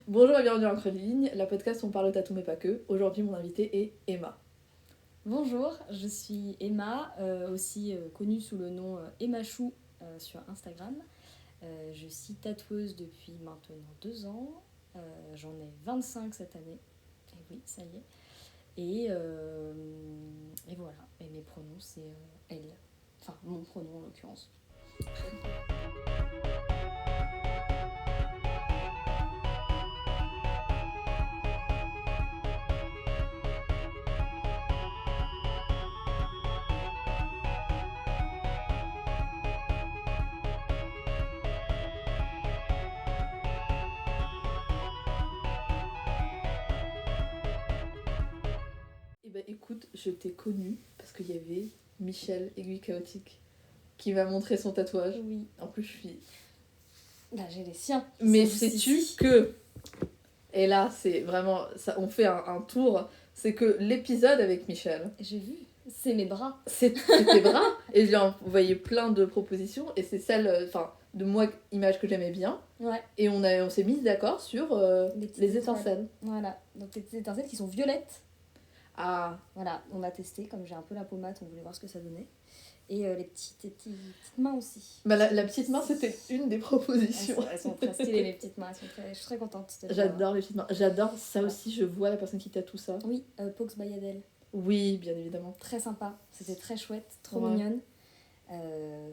Bonjour et bienvenue en Creux de Ligne, la podcast où on parle de tatou mais pas que. Aujourd'hui mon invitée est Emma. Bonjour, je suis Emma, aussi connue sous le nom Emma Chou sur Instagram. Je suis tatoueuse depuis maintenant 2 ans. J'en ai 25 cette année. Et oui, ça y est. Et voilà. Et mes pronoms, c'est elle. Enfin, mon pronom en l'occurrence. Et bah écoute, je t'ai connue parce qu'il y avait Michel, aiguille chaotique, qui m'a montré son tatouage. Oui. En plus je suis... Là, j'ai les siens. Mais C'est sais-tu ici. que... Et là c'est vraiment... ça, on fait un tour. C'est que l'épisode avec Michel, J'ai vu. C'est mes bras. c'est tes bras. Et je lui ai envoyé plein de propositions. Et c'est celle, de moi, image que j'aimais bien. Ouais. Et on s'est mis d'accord sur petites les étincelles. Voilà. Donc les petites étincelles qui sont violettes. Ah, Voilà, on a testé, comme j'ai un peu la pommade, on voulait voir ce que ça donnait. Et les petites mains aussi. bah la petite main c'était une des propositions. Elles sont très stylées, les petites mains. Je suis très contente. de les J'adore les petites mains. J'adore ça Ouais. aussi, je vois la personne qui tatoue ça. voir. Oui, Pox by Adele. Oui, bien évidemment. Très sympa. C'était très chouette, trop Ouais. mignonne.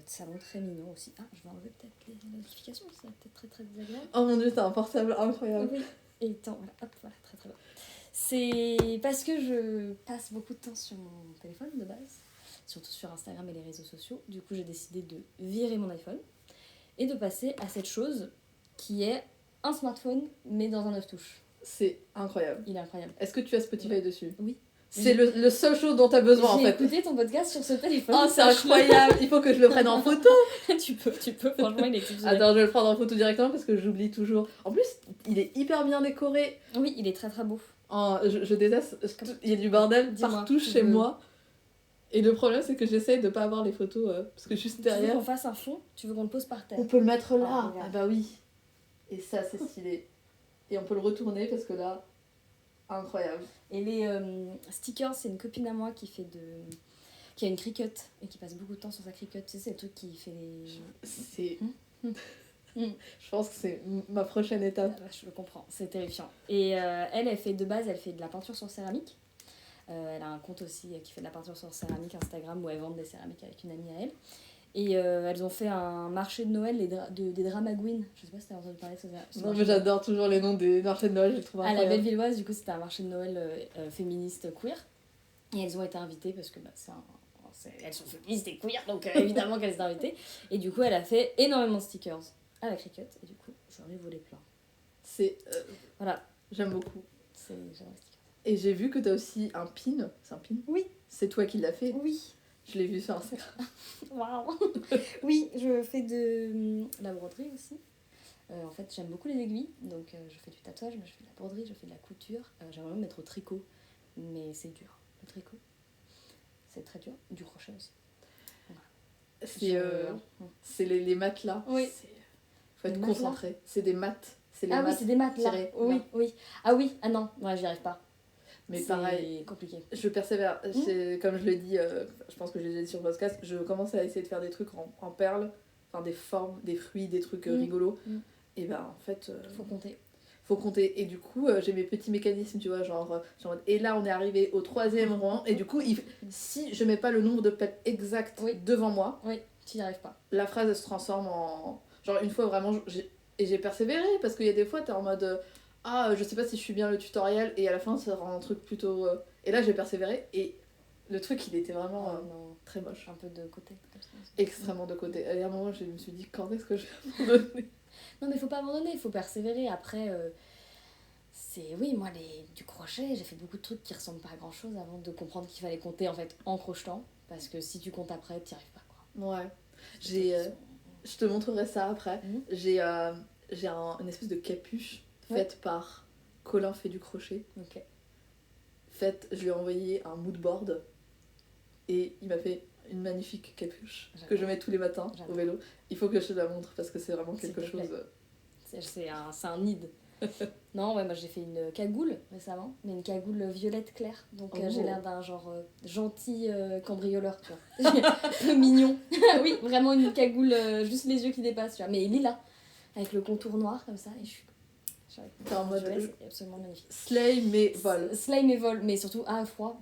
Salon très mignon aussi. Ah, je vais enlever peut-être les notifications, c'est peut-être très très désagréable. Oh mon dieu, t'as un portable incroyable. Oui. Et attends, voilà, hop, voilà, très très bien. C'est parce que je passe beaucoup de temps sur mon téléphone de base, surtout sur Instagram et les réseaux sociaux. Du coup, j'ai décidé de virer mon iPhone et de passer à cette chose qui est un smartphone mais dans un 9 touches. C'est incroyable. Il est incroyable. Est-ce que tu as Spotify dessus? Oui. C'est le seul chose dont t'as besoin en J'ai fait. écouté ton podcast sur ce téléphone. Oh, c'est incroyable. Il faut que je le prenne en photo. tu peux, franchement, il est exceptionnel. Attends, je vais le prendre en photo directement parce que j'oublie toujours. En plus, il est hyper bien décoré. Oui, il est très très beau. Oh, je déteste. Il y a du bordel Dis-moi, partout tu chez veux- moi. Et le problème, c'est que j'essaie de pas avoir les photos parce que juste Tu veux derrière. qu'on fasse un fond? Tu veux qu'on le pose par terre? On peut le mettre Ah, là. regarde. Ah bah oui. Et ça, c'est stylé. Et on peut le retourner parce que là, incroyable. Et les stickers, c'est une copine à moi qui a une Cricut et qui passe beaucoup de temps sur sa Cricut. Tu sais, c'est le truc qui fait les... C'est... Mm. Je pense que c'est ma prochaine étape. Je le comprends, c'est terrifiant. Et elle fait de base, elle fait de la peinture sur céramique. Elle a un compte aussi qui fait de la peinture sur céramique Instagram où elle vend des céramiques avec une amie à elle. Et elles ont fait un marché de Noël des drama queens. Je sais pas si t'as entendu parler de ça. Non, mais j'adore toujours les noms des marchés de Noël, je les trouve À la incroyables. Bellevilloise, du coup, c'était un marché de Noël féministe queer. Et elles ont été invitées parce que elles sont féministes et queer, donc évidemment qu'elles étaient invitées. Et du coup, elle a fait énormément de stickers à la Cricut. Et du coup, j'en ai volé plein. C'est... Voilà, J'aime beaucoup. j'adore les stickers. Et j'ai vu que t'as aussi un pin. C'est un pin? Oui. C'est toi qui l'as fait? Oui. Je l'ai vu sur Instagram. Waouh. Oui, je fais de la broderie aussi. En fait, j'aime beaucoup les aiguilles, donc je fais du tatouage, mais je fais de la broderie, je fais de la couture. J'aimerais même mettre au tricot, mais c'est dur. Le tricot, c'est très dur. Du crochet aussi. C'est les matelas. Oui. Faut être Les matelas. concentré. C'est des maths. C'est les Ah oui, maths c'est des maths là. tirées, Oui, là. oui. Ah oui, ah non, ouais, j'y arrive pas. Mais C'est pareil, compliqué. je persévère. Comme je l'ai dit, je pense que je l'ai dit sur le podcast, je commence à essayer de faire des trucs en perles, enfin des formes, des fruits, des trucs rigolos. Et bah en fait, Faut compter. faut compter. Et du coup, j'ai mes petits mécanismes, tu vois, genre, et là on est arrivé au 3e rang. Et du coup, si je mets pas le nombre de pelles exact devant moi, Oui, tu n'y arrives pas. la phrase elle se transforme en. Genre une fois vraiment, j'ai persévéré parce qu'il y a des fois t'es en mode. Je sais pas si je suis bien le tutoriel, et à la fin ça rend un truc plutôt. Et là j'ai persévéré, et le truc il était vraiment Non, très moche. un peu de côté. Comme ça. Extrêmement de côté. Et à un moment je me suis dit, quand est-ce que je vais abandonner? Non, mais faut pas abandonner, il faut persévérer. Après, oui, moi, du crochet, j'ai fait beaucoup de trucs qui ressemblent pas à grand chose avant de comprendre qu'il fallait compter en fait en crochetant. Parce que si tu comptes après, t'y arrives pas, quoi. Ouais. Je te montrerai ça après. J'ai une espèce de capuche faite par Colin fait du crochet. Ok. Je lui ai envoyé un mood board et il m'a fait une magnifique capuche que je mets tous les matins au vélo. Il faut que je te la montre parce que c'est vraiment quelque chose. C'est un nid. Non, ouais, moi j'ai fait une cagoule récemment, mais une cagoule violette claire. Donc Oh. j'ai l'air d'un genre gentil cambrioleur, tu vois. Un peu mignon. Oui, vraiment une cagoule, juste les yeux qui dépassent, tu vois. Mais lilas, avec le contour noir comme ça. Et je suis. T'es en mode c'est absolument magnifique. slay mais vol. Slime et vol, mais surtout à froid.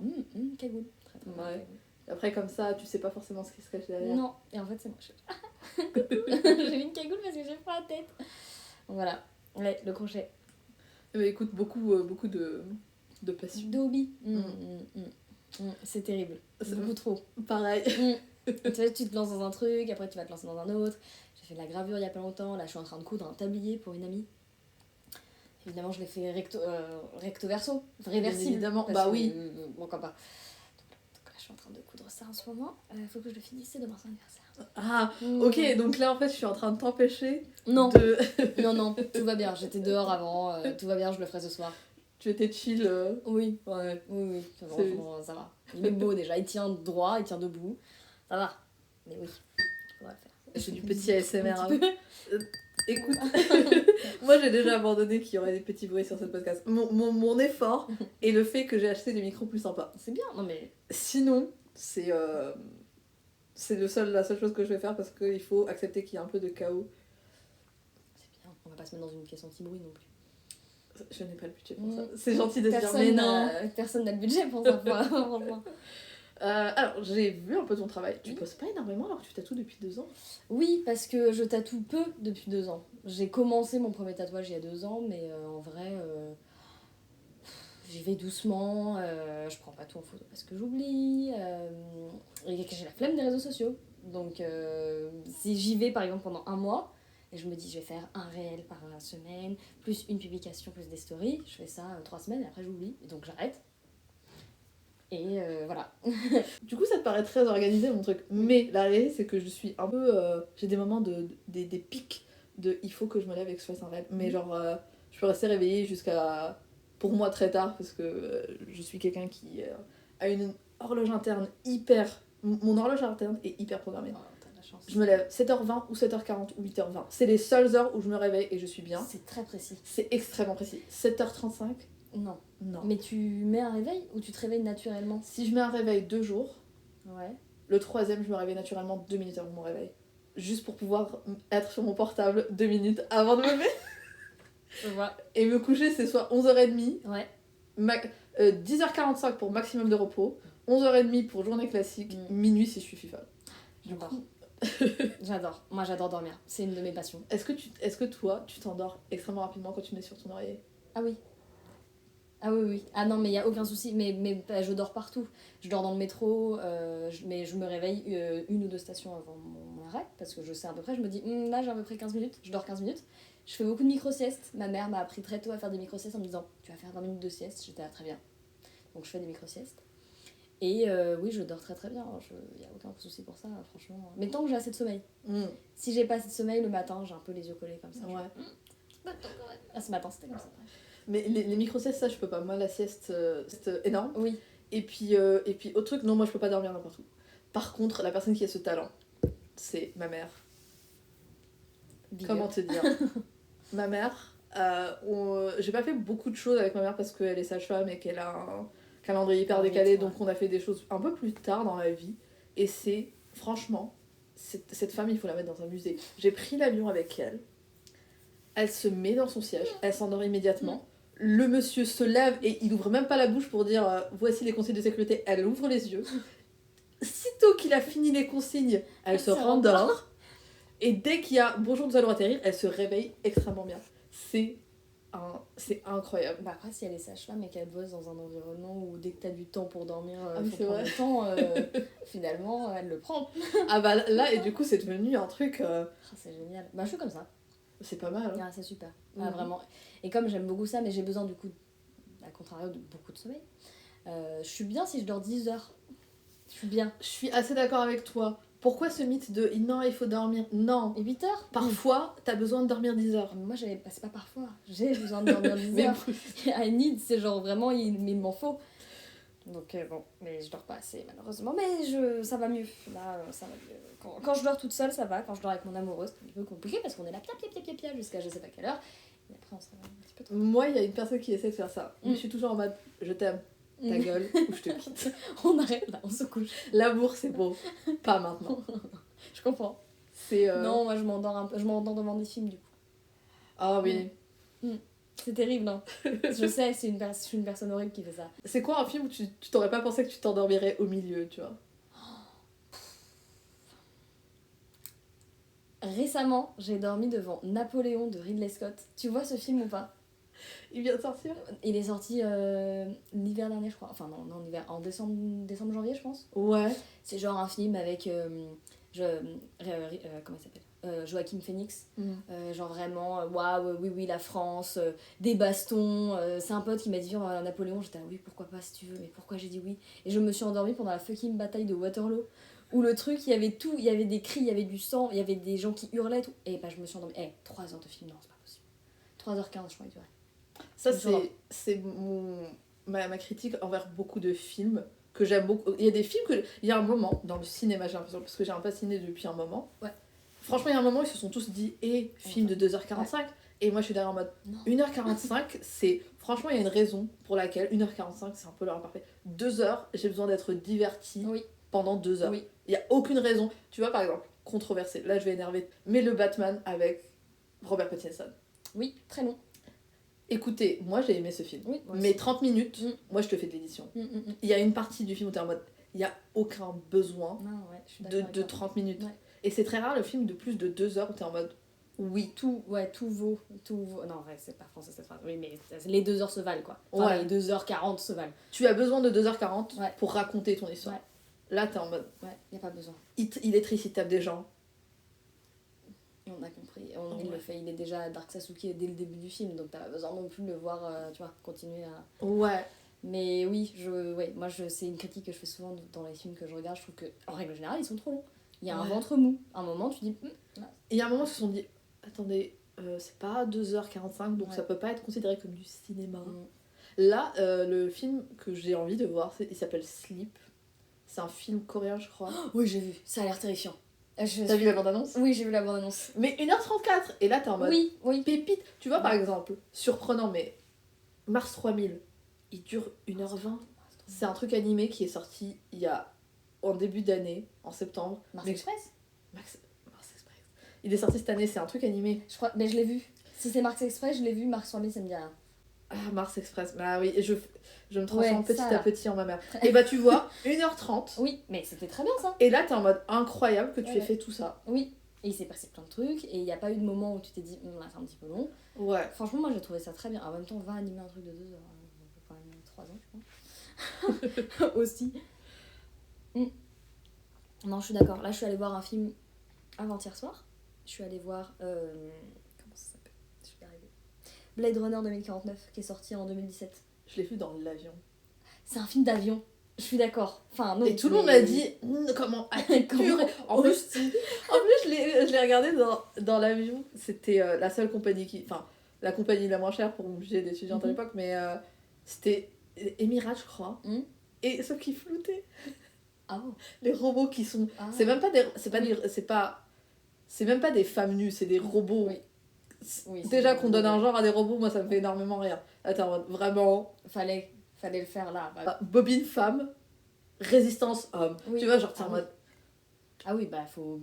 Cagoule. Très très bonne Ouais. cagoule. Après, comme ça, tu sais pas forcément ce qui se cache derrière. Non, et en fait c'est moi. J'ai mis une cagoule parce que j'ai pas la tête. Donc voilà, ouais, le crochet. Mais écoute, beaucoup de passion. De hobby. C'est terrible. C'est Beaucoup trop. Pareil. Tu vois, tu te lances dans un truc, après tu vas te lancer dans un autre. J'ai fait de la gravure il y a pas longtemps, là je suis en train de coudre un tablier pour une amie. Évidemment, je l'ai fait recto verso, réversible. Bien évidemment, parce bah que, oui. Bon, quand pas. Donc là, je suis en train de coudre ça en ce moment. Faut que je le finisse, c'est demain son anniversaire. Ah, ok, donc là en fait, je suis en train de t'empêcher Non, de. non, tout va bien. J'étais dehors avant, tout va bien, je le ferai ce soir. Tu étais chill. Oui, Ouais. oui, C'est- franchement, ça va. Il est beau déjà, il tient droit, il tient debout. Ça va. Mais oui, faudra le faire. C'est du petit ASMR. Un petit peu. Écoute, moi j'ai déjà abandonné qu'il y aurait des petits bruits sur ce podcast. Mon effort est le fait que j'ai acheté des micros plus sympas. C'est bien, non mais. Sinon, c'est la seule chose que je vais faire parce qu'il faut accepter qu'il y a un peu de chaos. C'est bien, on va pas se mettre dans une pièce anti-bruit non plus. Je n'ai pas le budget pour ça. C'est gentil de se dire, Personne mais n'a- non. Personne n'a le budget pour ça, franchement. Alors, j'ai vu un peu ton travail. Tu poses pas énormément alors que tu tatoues depuis 2 ans. Oui, parce que je tatoue peu depuis 2 ans. J'ai commencé mon premier tatouage il y a 2 ans, mais en vrai, j'y vais doucement. Je prends pas tout en photo parce que j'oublie. Et que j'ai la flemme des réseaux sociaux. Donc, si j'y vais par exemple pendant un mois, et je me dis je vais faire un réel par semaine, plus une publication, plus des stories, je fais ça 3 semaines et après j'oublie. Et donc j'arrête. Et voilà. Du coup, ça te paraît très organisé mon truc. Mais la réalité, c'est que je suis un peu. J'ai des moments des pics de il faut que je me lève et que je fasse un rêve. Mais genre, je peux rester réveillée jusqu'à. Pour moi, très tard, parce que je suis quelqu'un qui a une horloge interne hyper. Mon horloge interne est hyper programmée. Oh, t'as de la chance. Je me lève 7h20 ou 7h40 ou 8h20. C'est les seules heures où je me réveille et je suis bien. C'est très précis. C'est extrêmement précis. 7h35 Non. Non. Mais tu mets un réveil ou tu te réveilles naturellement? Si je mets un réveil 2 jours, Ouais. le 3e, je me réveille naturellement 2 minutes avant mon réveil. Juste pour pouvoir être sur mon portable 2 minutes avant de me lever. Je vois. Et me coucher, c'est soit 11h30, Ouais. 10h45 pour maximum de repos, 11h30 pour journée classique, minuit si je suis FIFA. J'adore. J'adore. Moi, j'adore dormir. C'est une de mes passions. Est-ce que toi, tu t'endors extrêmement rapidement quand tu mets sur ton oreiller? Ah oui. Ah oui, oui. Ah non, mais il n'y a aucun souci. Mais je dors partout. Je dors dans le métro, mais je me réveille 1 ou 2 stations avant mon arrêt, parce que je sais à peu près, je me dis, là j'ai à peu près 15 minutes, je dors 15 minutes. Je fais beaucoup de micro-siestes. Ma mère m'a appris très tôt à faire des micro-siestes en me disant, tu vas faire 20 minutes de sieste. J'étais là, très bien. Donc je fais des micro-siestes. Et oui, je dors très très bien. Il n'y a aucun souci pour ça, franchement. Mais tant que j'ai assez de sommeil. Si j'ai pas assez de sommeil le matin, j'ai un peu les yeux collés comme ça. Ouais. Ah, ce matin, c'était comme ça. Mais les micro-siestes, ça, je peux pas. Moi, la sieste, c'est énorme. Oui. Et puis, autre truc, non, moi, je peux pas dormir n'importe où. Par contre, la personne qui a ce talent, c'est ma mère. Big Comment up. te dire? Ma mère, j'ai pas fait beaucoup de choses avec ma mère parce qu'elle est sage-femme et qu'elle a un calendrier hyper décalé, donc on a fait des choses un peu plus tard dans la vie. Et c'est, franchement, cette femme, il faut la mettre dans un musée. J'ai pris l'avion avec elle, elle se met dans son siège, elle s'endort immédiatement. Le monsieur se lève et il ouvre même pas la bouche pour dire voici les consignes de sécurité. Elle ouvre les yeux. Sitôt qu'il a fini les consignes, elle se rendort. Et dès qu'il y a bonjour, nous allons atterrir, elle se réveille extrêmement bien. C'est incroyable. Bah après, si elle est sage-femme et qu'elle bosse dans un environnement où dès que t'as du temps pour dormir, oui, faut c'est prendre vrai. le temps, finalement, elle le prend. Ah bah là, et du coup, c'est devenu un truc. Ah, c'est génial. Bah je suis comme ça. C'est pas mal. Hein. Ah, c'est super. Ah, vraiment. Et comme j'aime beaucoup ça, mais j'ai besoin du coup, à contrario, de beaucoup de sommeil, je suis bien si je dors 10 heures. Je suis bien. Je suis assez d'accord avec toi. Pourquoi ce mythe de non, il faut dormir? Non. Et 8 heures? Parfois, t'as besoin de dormir 10 heures. Moi, c'est pas parfois. J'ai besoin de dormir 10 Mais heures. I need, c'est genre vraiment, il m'en faut. Donc bon, mais je dors pas assez malheureusement. Mais ça va mieux. Là, ça va mieux. Quand je dors toute seule, ça va. Quand je dors avec mon amoureux, c'est un peu compliqué parce qu'on est là, pia, jusqu'à je sais pas quelle heure. Et après, on serait un petit peu trop. Moi, il y a une personne qui essaie de faire ça. Mm. Je suis toujours en mode je t'aime, ta gueule, ou je te quitte. On arrête là, on se couche. L'amour, c'est beau. Pas maintenant. Je comprends. C'est. Non, moi je m'endors un peu. Je m'endors devant des films du coup. Ah oui. C'est terrible, hein. Je sais, je suis une personne horrible qui fait ça. C'est quoi un film où tu t'aurais pas pensé que tu t'endormirais au milieu, tu vois? Récemment, j'ai dormi devant Napoléon de Ridley Scott. Tu vois ce film ou pas? Il vient de sortir? Il est sorti l'hiver dernier, je crois. Enfin, non, l'hiver, en décembre-janvier, je pense. Ouais. C'est genre un film avec. Comment il s'appelle Joaquin Phoenix. Genre vraiment, waouh, oui, la France, des bastons. C'est un pote qui m'a dit Napoléon. J'étais oui, pourquoi pas si tu veux, mais pourquoi j'ai dit oui? Et je me suis endormie pendant la fucking bataille de Waterloo. Où le truc, il y avait tout, il y avait des cris, il y avait du sang, il y avait des gens qui hurlaient, tout. Et bah, je me suis endormie. 3 heures de film, non, c'est pas possible. 3h15, je crois, il durait. Ça, c'est ma critique envers beaucoup de films que j'aime beaucoup. Il y a des films que. Il y a un moment, dans le cinéma, j'ai l'impression, parce que j'ai un peu ciné depuis un moment. Ouais. Franchement, il y a un moment, ils se sont tous dit film de 2h45. Ouais. Et moi, je suis derrière en mode 1h45, c'est. Franchement, il y a une raison pour laquelle 1h45, c'est un peu l'heure parfaite. 2 heures, j'ai besoin d'être divertie pendant 2 heures. Il y a aucune raison. Tu vois, par exemple, controversé, là, je vais énerver. Mais le Batman avec Robert Pattinson. Oui, très long. Écoutez, moi j'ai aimé ce film. Oui, mais 30 minutes, moi je te fais de l'édition. Il y a une partie du film où t'es en mode, il n'y a aucun besoin de 30 minutes. Ouais. Et c'est très rare le film de plus de 2 heures où t'es en mode, oui. Tout vaut. Non, en vrai, c'est pas français cette phrase. Oui, mais les 2 heures se valent quoi. Enfin, les 2h40 se valent. Tu as besoin de 2h40 pour raconter ton histoire. Ouais. Là t'es en mode, y a pas besoin. Il est triste, il tape des gens. On a compris, il le fait, il est déjà Dark Sasuke dès le début du film, donc t'as pas besoin non plus de le voir, tu vois, continuer à... Ouais. Mais oui, moi c'est une critique que je fais souvent dans les films que je regarde, je trouve que, en règle générale, ils sont trop longs. Il y a un ventre mou, à un moment tu dis... Il y a un moment ils se sont dit, attendez, c'est pas 2h45, donc ça peut pas être considéré comme du cinéma. Là, le film que j'ai envie de voir, il s'appelle Sleep. C'est un film coréen, je crois. Oui, j'ai vu, ça a l'air terrifiant. T'as vu la bande-annonce? Oui, j'ai vu la bande-annonce. Mais 1h34 et là t'es en mode oui. Pépite. Tu vois par exemple, surprenant mais Mars 3000, il dure 1h20. C'est un truc animé qui est sorti il y a en début d'année, en septembre. Mars Express. Mars Express. Il est sorti cette année, c'est un truc animé. Je crois, mais je l'ai vu. Si c'est Mars Express, je l'ai vu. Mars 3000, ça me dit rien. Ah, Mars Express, bah oui, je me transforme petit à petit en ma mère. Et bah tu vois, 1h30. Oui, mais c'était très bien ça. Et là t'es en mode incroyable que tu aies fait tout ça. Oui, et il s'est passé plein de trucs, et il n'y a pas eu de moment où tu t'es dit, là c'est un petit peu long. Ouais. Franchement, moi j'ai trouvé ça très bien. En même temps, va animer un truc de 2 heures, on peut pas animer 3 ans, je crois. Aussi. Non, je suis d'accord. Là, je suis allée voir un film avant-hier soir. Je suis allée voir. Comment ça s'appelle? Je vais y arriver. Blade Runner 2049, qui est sorti en 2017. Je l'ai vu dans l'avion. C'est un film d'avion. Je suis d'accord. Enfin, non, et tout le monde m'a dit comment en plus je l'ai regardé dans l'avion. C'était la seule compagnie enfin la compagnie la moins chère pour mon budget d'étudiante à l'époque, mais c'était Emirates je crois. Et ceux qui floutaient. Les robots qui sont c'est même pas des c'est même pas des femmes nues, c'est des robots. Oui, déjà qu'on donne un genre à des robots, moi ça me fait énormément rire. Attends, vraiment fallait le faire là. Bobine femme, résistance homme. Tu vois, genre t'es en mode. Ah oui, bah faut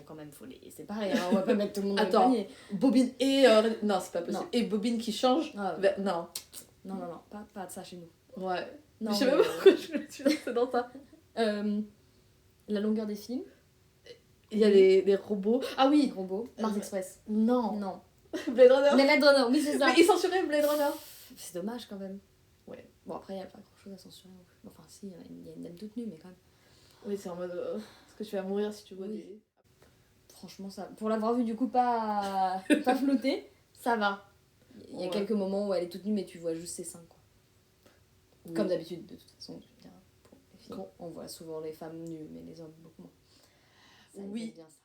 quand même les séparer, hein, on va pas mettre tout le monde dans le panier. Bobine et. Non, c'est pas possible. Non. Et bobine qui change. Non, pas de ça chez nous. Ouais. Non, je sais même pas pourquoi je me suis lancée dans ça. La longueur des films. Il y a les robots. Ah oui, robots. Mars Express. Non. Blade Runner. Blade Runner, oui, c'est ça. Mais ils censuraient Blade Runner. C'est dommage quand même. Ouais. Bon, après, il n'y a pas grand chose à censurer non plus. Enfin, si, il y a une dame toute nue, mais quand même. Oui, c'est en mode. Est-ce que tu vas mourir si tu vois des. Franchement, ça. Pour l'avoir vu du coup pas flotter, ça va. Il y a quelques moments où elle est toute nue, mais tu vois juste ses seins, quoi. Oui. Comme d'habitude, de toute façon, tu me diras. Pour les filles, on voit souvent les femmes nues, mais les hommes beaucoup moins. Ça, oui. Bien ça.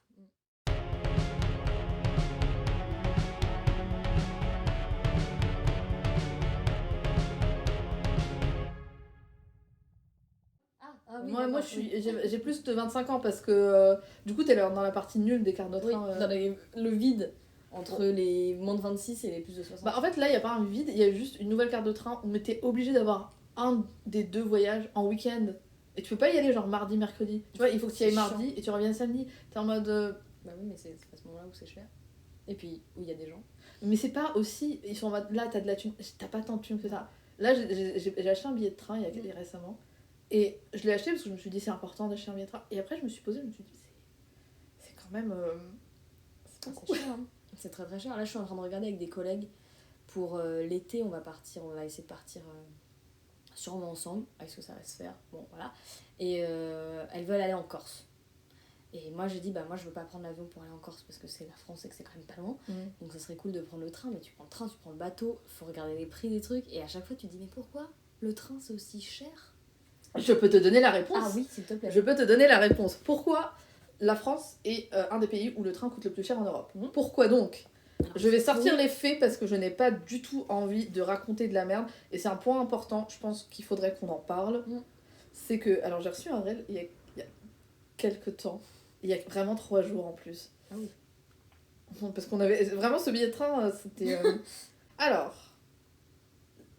Oui, moi j'ai plus de 25 ans parce que du coup t'es dans la partie nulle des quarts de train. Dans le vide. entre les moins de 26 et les plus de 60. Bah en fait là il y a pas un vide, il y a juste une nouvelle carte de train où t'es obligé d'avoir un des 2 voyages en week-end. Et tu peux pas y aller genre mardi, mercredi. Tu vois, il faut que tu y ailles mardi et tu reviennes samedi. T'es en mode... Bah oui, mais c'est à ce moment-là où c'est cher. Et puis où il y a des gens. Mais c'est pas aussi... Ils sont en mode, là t'as de la thune, t'as pas tant de thune que ça. Là j'ai acheté un billet de train il y a récemment. Et je l'ai acheté parce que je me suis dit c'est important d'acheter un billet de train. Et après je me suis posée, je me suis dit c'est quand même... c'est cher, hein. C'est très très cher. Là je suis en train de regarder avec des collègues. Pour l'été, on va essayer de partir sûrement ensemble. Est-ce que ça va se faire? Bon, voilà. Et elles veulent aller en Corse. Et moi, j'ai dit, bah moi, je veux pas prendre l'avion pour aller en Corse parce que c'est la France et que c'est quand même pas loin. Donc, ça serait cool de prendre le train. Mais tu prends le train, tu prends le bateau, faut regarder les prix des trucs. Et à chaque fois, tu te dis, mais pourquoi le train, c'est aussi cher? Je peux te donner la réponse. Ah oui, s'il te plaît. Je peux te donner la réponse. Pourquoi la France est un des pays où le train coûte le plus cher en Europe? Pourquoi donc? Alors, je vais sortir les faits parce que je n'ai pas du tout envie de raconter de la merde. Et c'est un point important, je pense qu'il faudrait qu'on en parle. C'est que, alors j'ai reçu un réel il y a quelques temps. Il y a vraiment 3 jours en plus. Ah oui. Parce qu'on avait... Vraiment, ce billet de train, c'était... Alors,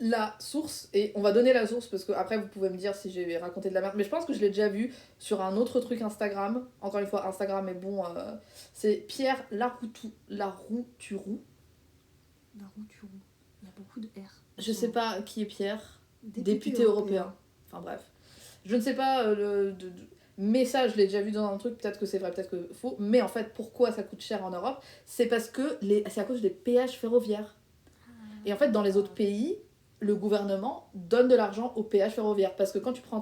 la source, et on va donner la source parce que après vous pouvez me dire si j'ai raconté de la merde, mais je pense que je l'ai déjà vu sur un autre truc Instagram. Encore une fois, Instagram est bon. C'est Pierre Larouturou. Larouturou. Il y a beaucoup de R. Je sais pas qui est Pierre. Député européen. Enfin bref. Je ne sais pas mais ça je l'ai déjà vu dans un truc, peut-être que c'est vrai, peut-être que faux, mais en fait pourquoi ça coûte cher en Europe, c'est parce que c'est à cause des péages ferroviaires. Et en fait dans les autres pays, le gouvernement donne de l'argent aux péages ferroviaires, parce que quand tu prends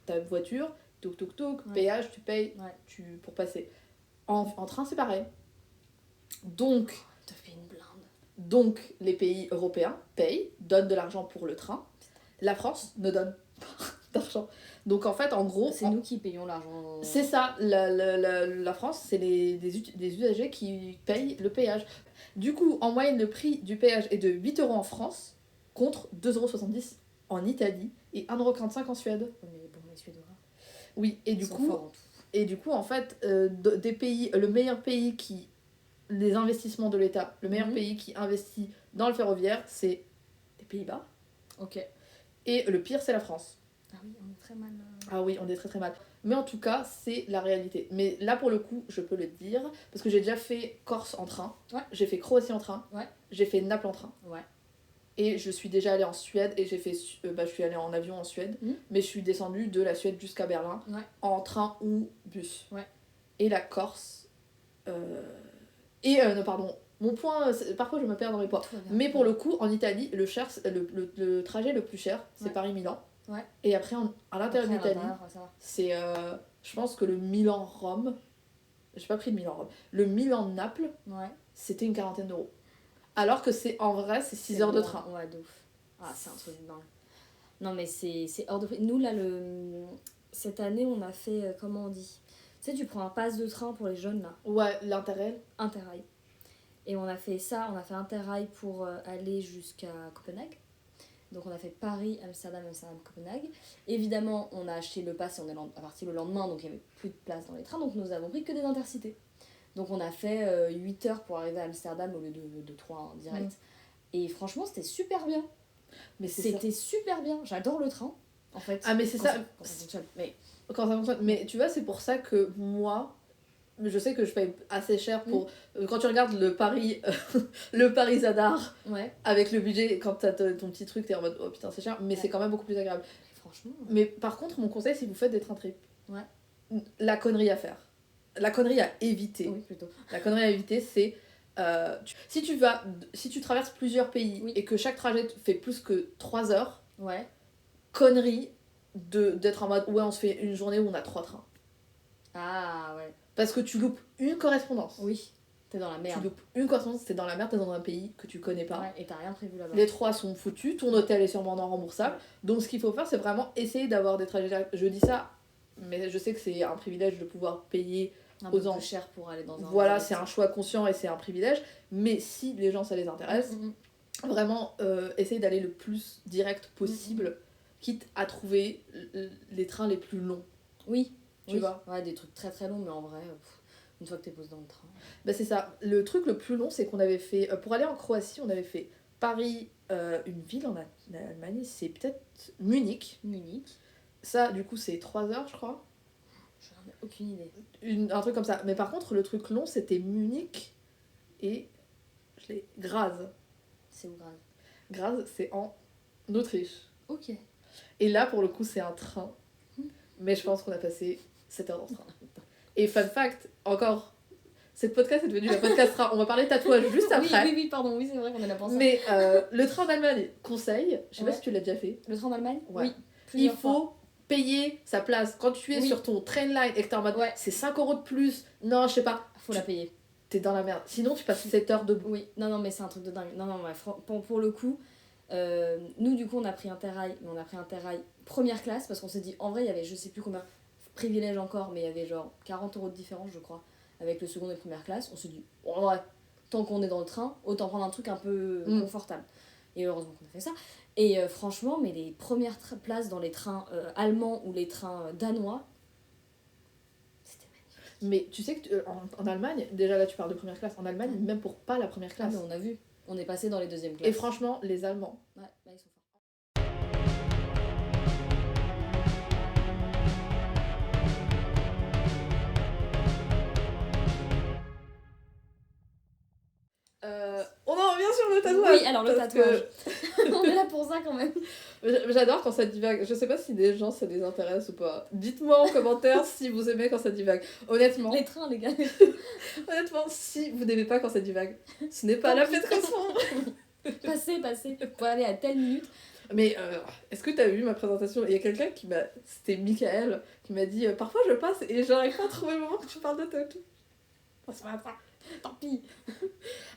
ta voiture, péage, tu payes pour passer. En train c'est pareil. Donc te fait une blinde. Donc les pays européens payent, donnent de l'argent pour le train. La France ne donne pas d'argent. Donc en fait, en gros... C'est nous qui payons l'argent. C'est ça, la France, c'est des usagers qui payent le péage. Du coup, en moyenne, le prix du péage est de 8 € en France, contre 2,70 € en Italie et 1,45 € en Suède. Mais bon, les Suédois... Oui, et du coup, en fait, des pays, le meilleur pays qui... Les investissements de l'État, le meilleur pays qui investit dans le ferroviaire, c'est les Pays-Bas. Ok. Et le pire, c'est la France. Ah oui, on est très mal. Ah oui, on est très très mal. Mais en tout cas, c'est la réalité. Mais là, pour le coup, je peux le dire, parce que j'ai déjà fait Corse en train, j'ai fait Croatie en train, j'ai fait Naples en train. Et je suis déjà allée en Suède, et j'ai fait... je suis allée en avion en Suède, mais je suis descendue de la Suède jusqu'à Berlin, en train ou bus. Et la Corse... non, pardon. Mon point, parfois je me perds dans mes points. Mais pour le coup, en Italie, le trajet le plus cher, c'est Paris-Milan. Et après, à l'intérieur de l'Italie, c'est. Je pense que le Milan-Rome. J'ai pas pris le Milan-Rome. Le Milan-Naples, c'était une 40aine d'euros. Alors que en vrai, c'est 6 heures de train. Ouais, de ouf. Ah, c'est un truc dingue. Non, mais c'est hors de prix. Nous, là, cette année, on a fait. Comment on dit? Tu sais, tu prends un pass de train pour les jeunes, là. Ouais, l'Interrail. Interrail. Et on a fait ça, on a fait Interrail pour aller jusqu'à Copenhague. Donc on a fait Paris, Amsterdam, Copenhague. Évidemment, on a acheté le pass et on est parti le lendemain, donc il n'y avait plus de place dans les trains, donc nous avons pris que des intercités. Donc on a fait 8 heures pour arriver à Amsterdam au lieu de 3 en direct. Et franchement, c'était super bien. Mais c'était super bien. J'adore le train, en fait. Ah, mais c'est ça. Quand ça fonctionne. Quand ça fonctionne. Mais tu vois, c'est pour ça que moi, je sais que je paye assez cher pour... Quand tu regardes le Paris-Zadar, avec le budget, quand t'as ton petit truc, t'es en mode, oh putain, c'est cher, mais c'est quand même beaucoup plus agréable. Franchement. Mais par contre, mon conseil, si vous faites des train trips, la connerie à faire, la connerie à éviter, la connerie à éviter, c'est... si tu traverses plusieurs pays et que chaque trajet fait plus que 3 heures, connerie d'être en mode, on se fait une journée où on a 3 trains. Ah ouais. Parce que tu loupes une correspondance. Oui, t'es dans la merde. Tu loupes une correspondance, t'es dans la merde, t'es dans un pays que tu connais pas. Et t'as rien prévu là-bas. Les 3 sont foutus, ton hôtel est sûrement non remboursable. Donc ce qu'il faut faire, c'est vraiment essayer d'avoir des trajets directs. Je dis ça, mais je sais que c'est un privilège de pouvoir payer aux gens. Plus cher pour aller dans un... Voilà, c'est un choix conscient et c'est un privilège. Mais si les gens, ça les intéresse, vraiment essayer d'aller le plus direct possible, quitte à trouver les trains les plus longs. Oui. Tu vois. Ouais, des trucs très très longs, mais en vrai, une fois que t'es posé dans le train. Bah c'est ça. Le truc le plus long, c'est qu'on avait fait... pour aller en Croatie, on avait fait Paris, une ville en Allemagne, c'est peut-être Munich. Munich. Ça, du coup, c'est 3 heures, je crois. J'en ai aucune idée. Un truc comme ça. Mais par contre, le truc long, c'était Munich et... Graz. C'est où Graz? Graz, c'est en Autriche. Ok. Et là, pour le coup, c'est un train. Mais je pense qu'on a passé 7 heures dans le train. Et fun fact, encore, cette podcast est devenue la podcast train. On va parler tatouage juste après. Oui, pardon, oui, c'est vrai qu'on en a pensé. Mais le train d'Allemagne, conseil, je sais pas si tu l'as déjà fait. Le train d'Allemagne? Ouais. Oui. Il faut payer sa place. Quand tu es sur ton train line et que t'es en mode c'est 5 € de plus, non, je sais pas. Faut la payer. T'es dans la merde. Sinon, tu passes 7 heures debout. Oui, non, mais c'est un truc de dingue. Non, pour le coup, nous, du coup, on a pris Interrail, mais on a pris Interrail première classe parce qu'on s'est dit, en vrai, il y avait je sais plus combien, privilèges encore, mais il y avait genre 40 € de différence, je crois, avec le second et première classe. On s'est dit, en vrai, tant qu'on est dans le train, autant prendre un truc un peu confortable. Et heureusement qu'on a fait ça. Et franchement, mais les premières places dans les trains allemands ou les trains danois, c'était magnifique. Mais tu sais que en Allemagne, déjà là tu parles de première classe, en Allemagne, même pour pas la première classe. Ah, mais on a vu, on est passé dans les deuxièmes classes. Et franchement, les Allemands. Ouais, là, ils sont forts. On en revient sur le tatouage. Oui, alors le tatouage. On est là pour ça quand même. J'adore quand ça divague. Je sais pas si des gens ça les intéresse ou pas. Dites-moi en commentaire si vous aimez quand ça divague. Honnêtement. Les trains, les gars. Honnêtement, si vous n'aimez pas quand ça divague, ce n'est pas la fête qu'on se fond. Passez. Faut aller à telle minute. Mais est-ce que t'as vu ma présentation? Il y a quelqu'un qui m'a... C'était Michael qui m'a dit parfois je passe et j'arrive pas à trouver le moment que tu parles de tatou. C'est pas ça. Tant pis.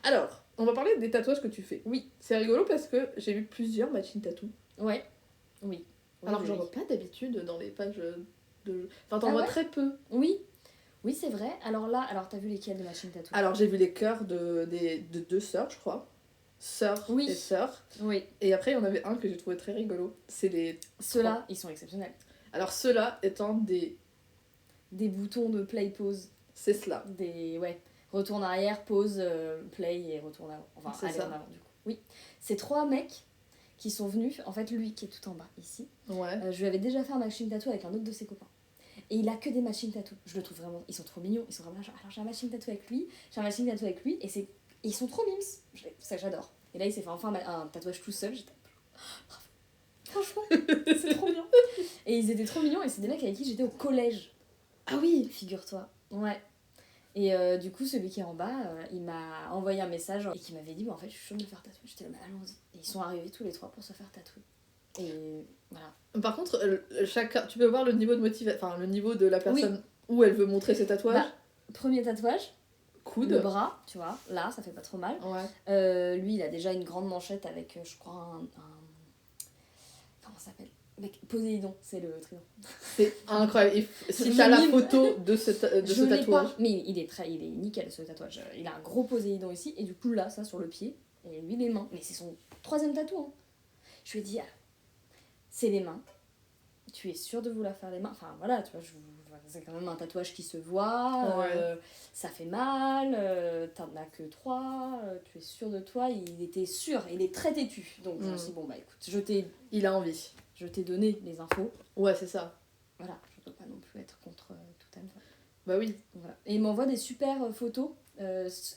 Alors, on va parler des tatouages que tu fais. Oui. C'est rigolo parce que j'ai vu plusieurs matching tattoo. Ouais. Oui. Alors j'en vois pas d'habitude dans les pages de... Enfin t'en Ah vois ouais très peu. Oui. Oui, c'est vrai. Alors là, t'as vu lesquels de machine tattoo? Alors j'ai vu les cœurs de deux sœurs, je crois. Sœurs et sœurs. Oui. Et après il y en avait un que j'ai trouvé très rigolo. C'est les... Ceux-là, ils sont exceptionnels. Alors ceux-là étant des... Des boutons de play pause. C'est cela. Ouais. Retourne arrière, pause, play et retourne avant. Enfin, c'est aller ça. en avant du coup. Oui. C'est 3 mecs qui sont venus. En fait, lui qui est tout en bas ici. Ouais. Je lui avais déjà fait un matching tattoo avec un autre de ses copains. Et il a que des matching tattoo. Je le trouve vraiment. Ils sont trop mignons. Ils sont vraiment. Alors j'ai un matching tattoo avec lui. J'ai un matching tattoo avec lui. Et ils sont trop mimes. Ça, j'adore. Et là, il s'est fait enfin un tatouage tout seul. J'étais. Bravo. Franchement, c'est trop bien. Et ils étaient trop mignons. Et c'est des mecs avec qui j'étais au collège. Ah oui. Figure-toi. Ouais. Et du coup, celui qui est en bas, il m'a envoyé un message et qui m'avait dit en fait, je suis chaude de me faire tatouer. J'étais là, mais allons-y. Et ils sont arrivés tous les 3 pour se faire tatouer. Et voilà. Par contre, chacun, tu peux voir le niveau de motivation, enfin le niveau de la personne où elle veut montrer ses tatouages. Bah, premier tatouage, coude. Le bras, tu vois, là, ça fait pas trop mal. Ouais. Lui, il a déjà une grande manchette avec, je crois, un... Comment ça s'appelle? Mec, Poséidon, c'est le trident. C'est incroyable. Si t'as la photo de ce tatouage. Pas, mais il est nickel ce tatouage. Il a un gros Poséidon ici, et du coup là, ça sur le pied, et lui les mains. Mais c'est son 3e tatou. Hein. Je lui ai dit, c'est les mains. Tu es sûre de vouloir faire les mains? Enfin voilà, tu vois, c'est quand même un tatouage qui se voit, ouais. Ça fait mal, t'en as que 3, tu es sûre de toi? Il était sûr, il est très têtu. Donc je me suis dit, bon bah écoute, il a envie. Je t'ai donné les infos. Ouais, c'est ça. Voilà, je peux pas non plus être contre tout âme. Bah oui. Voilà. Et il m'envoie des super photos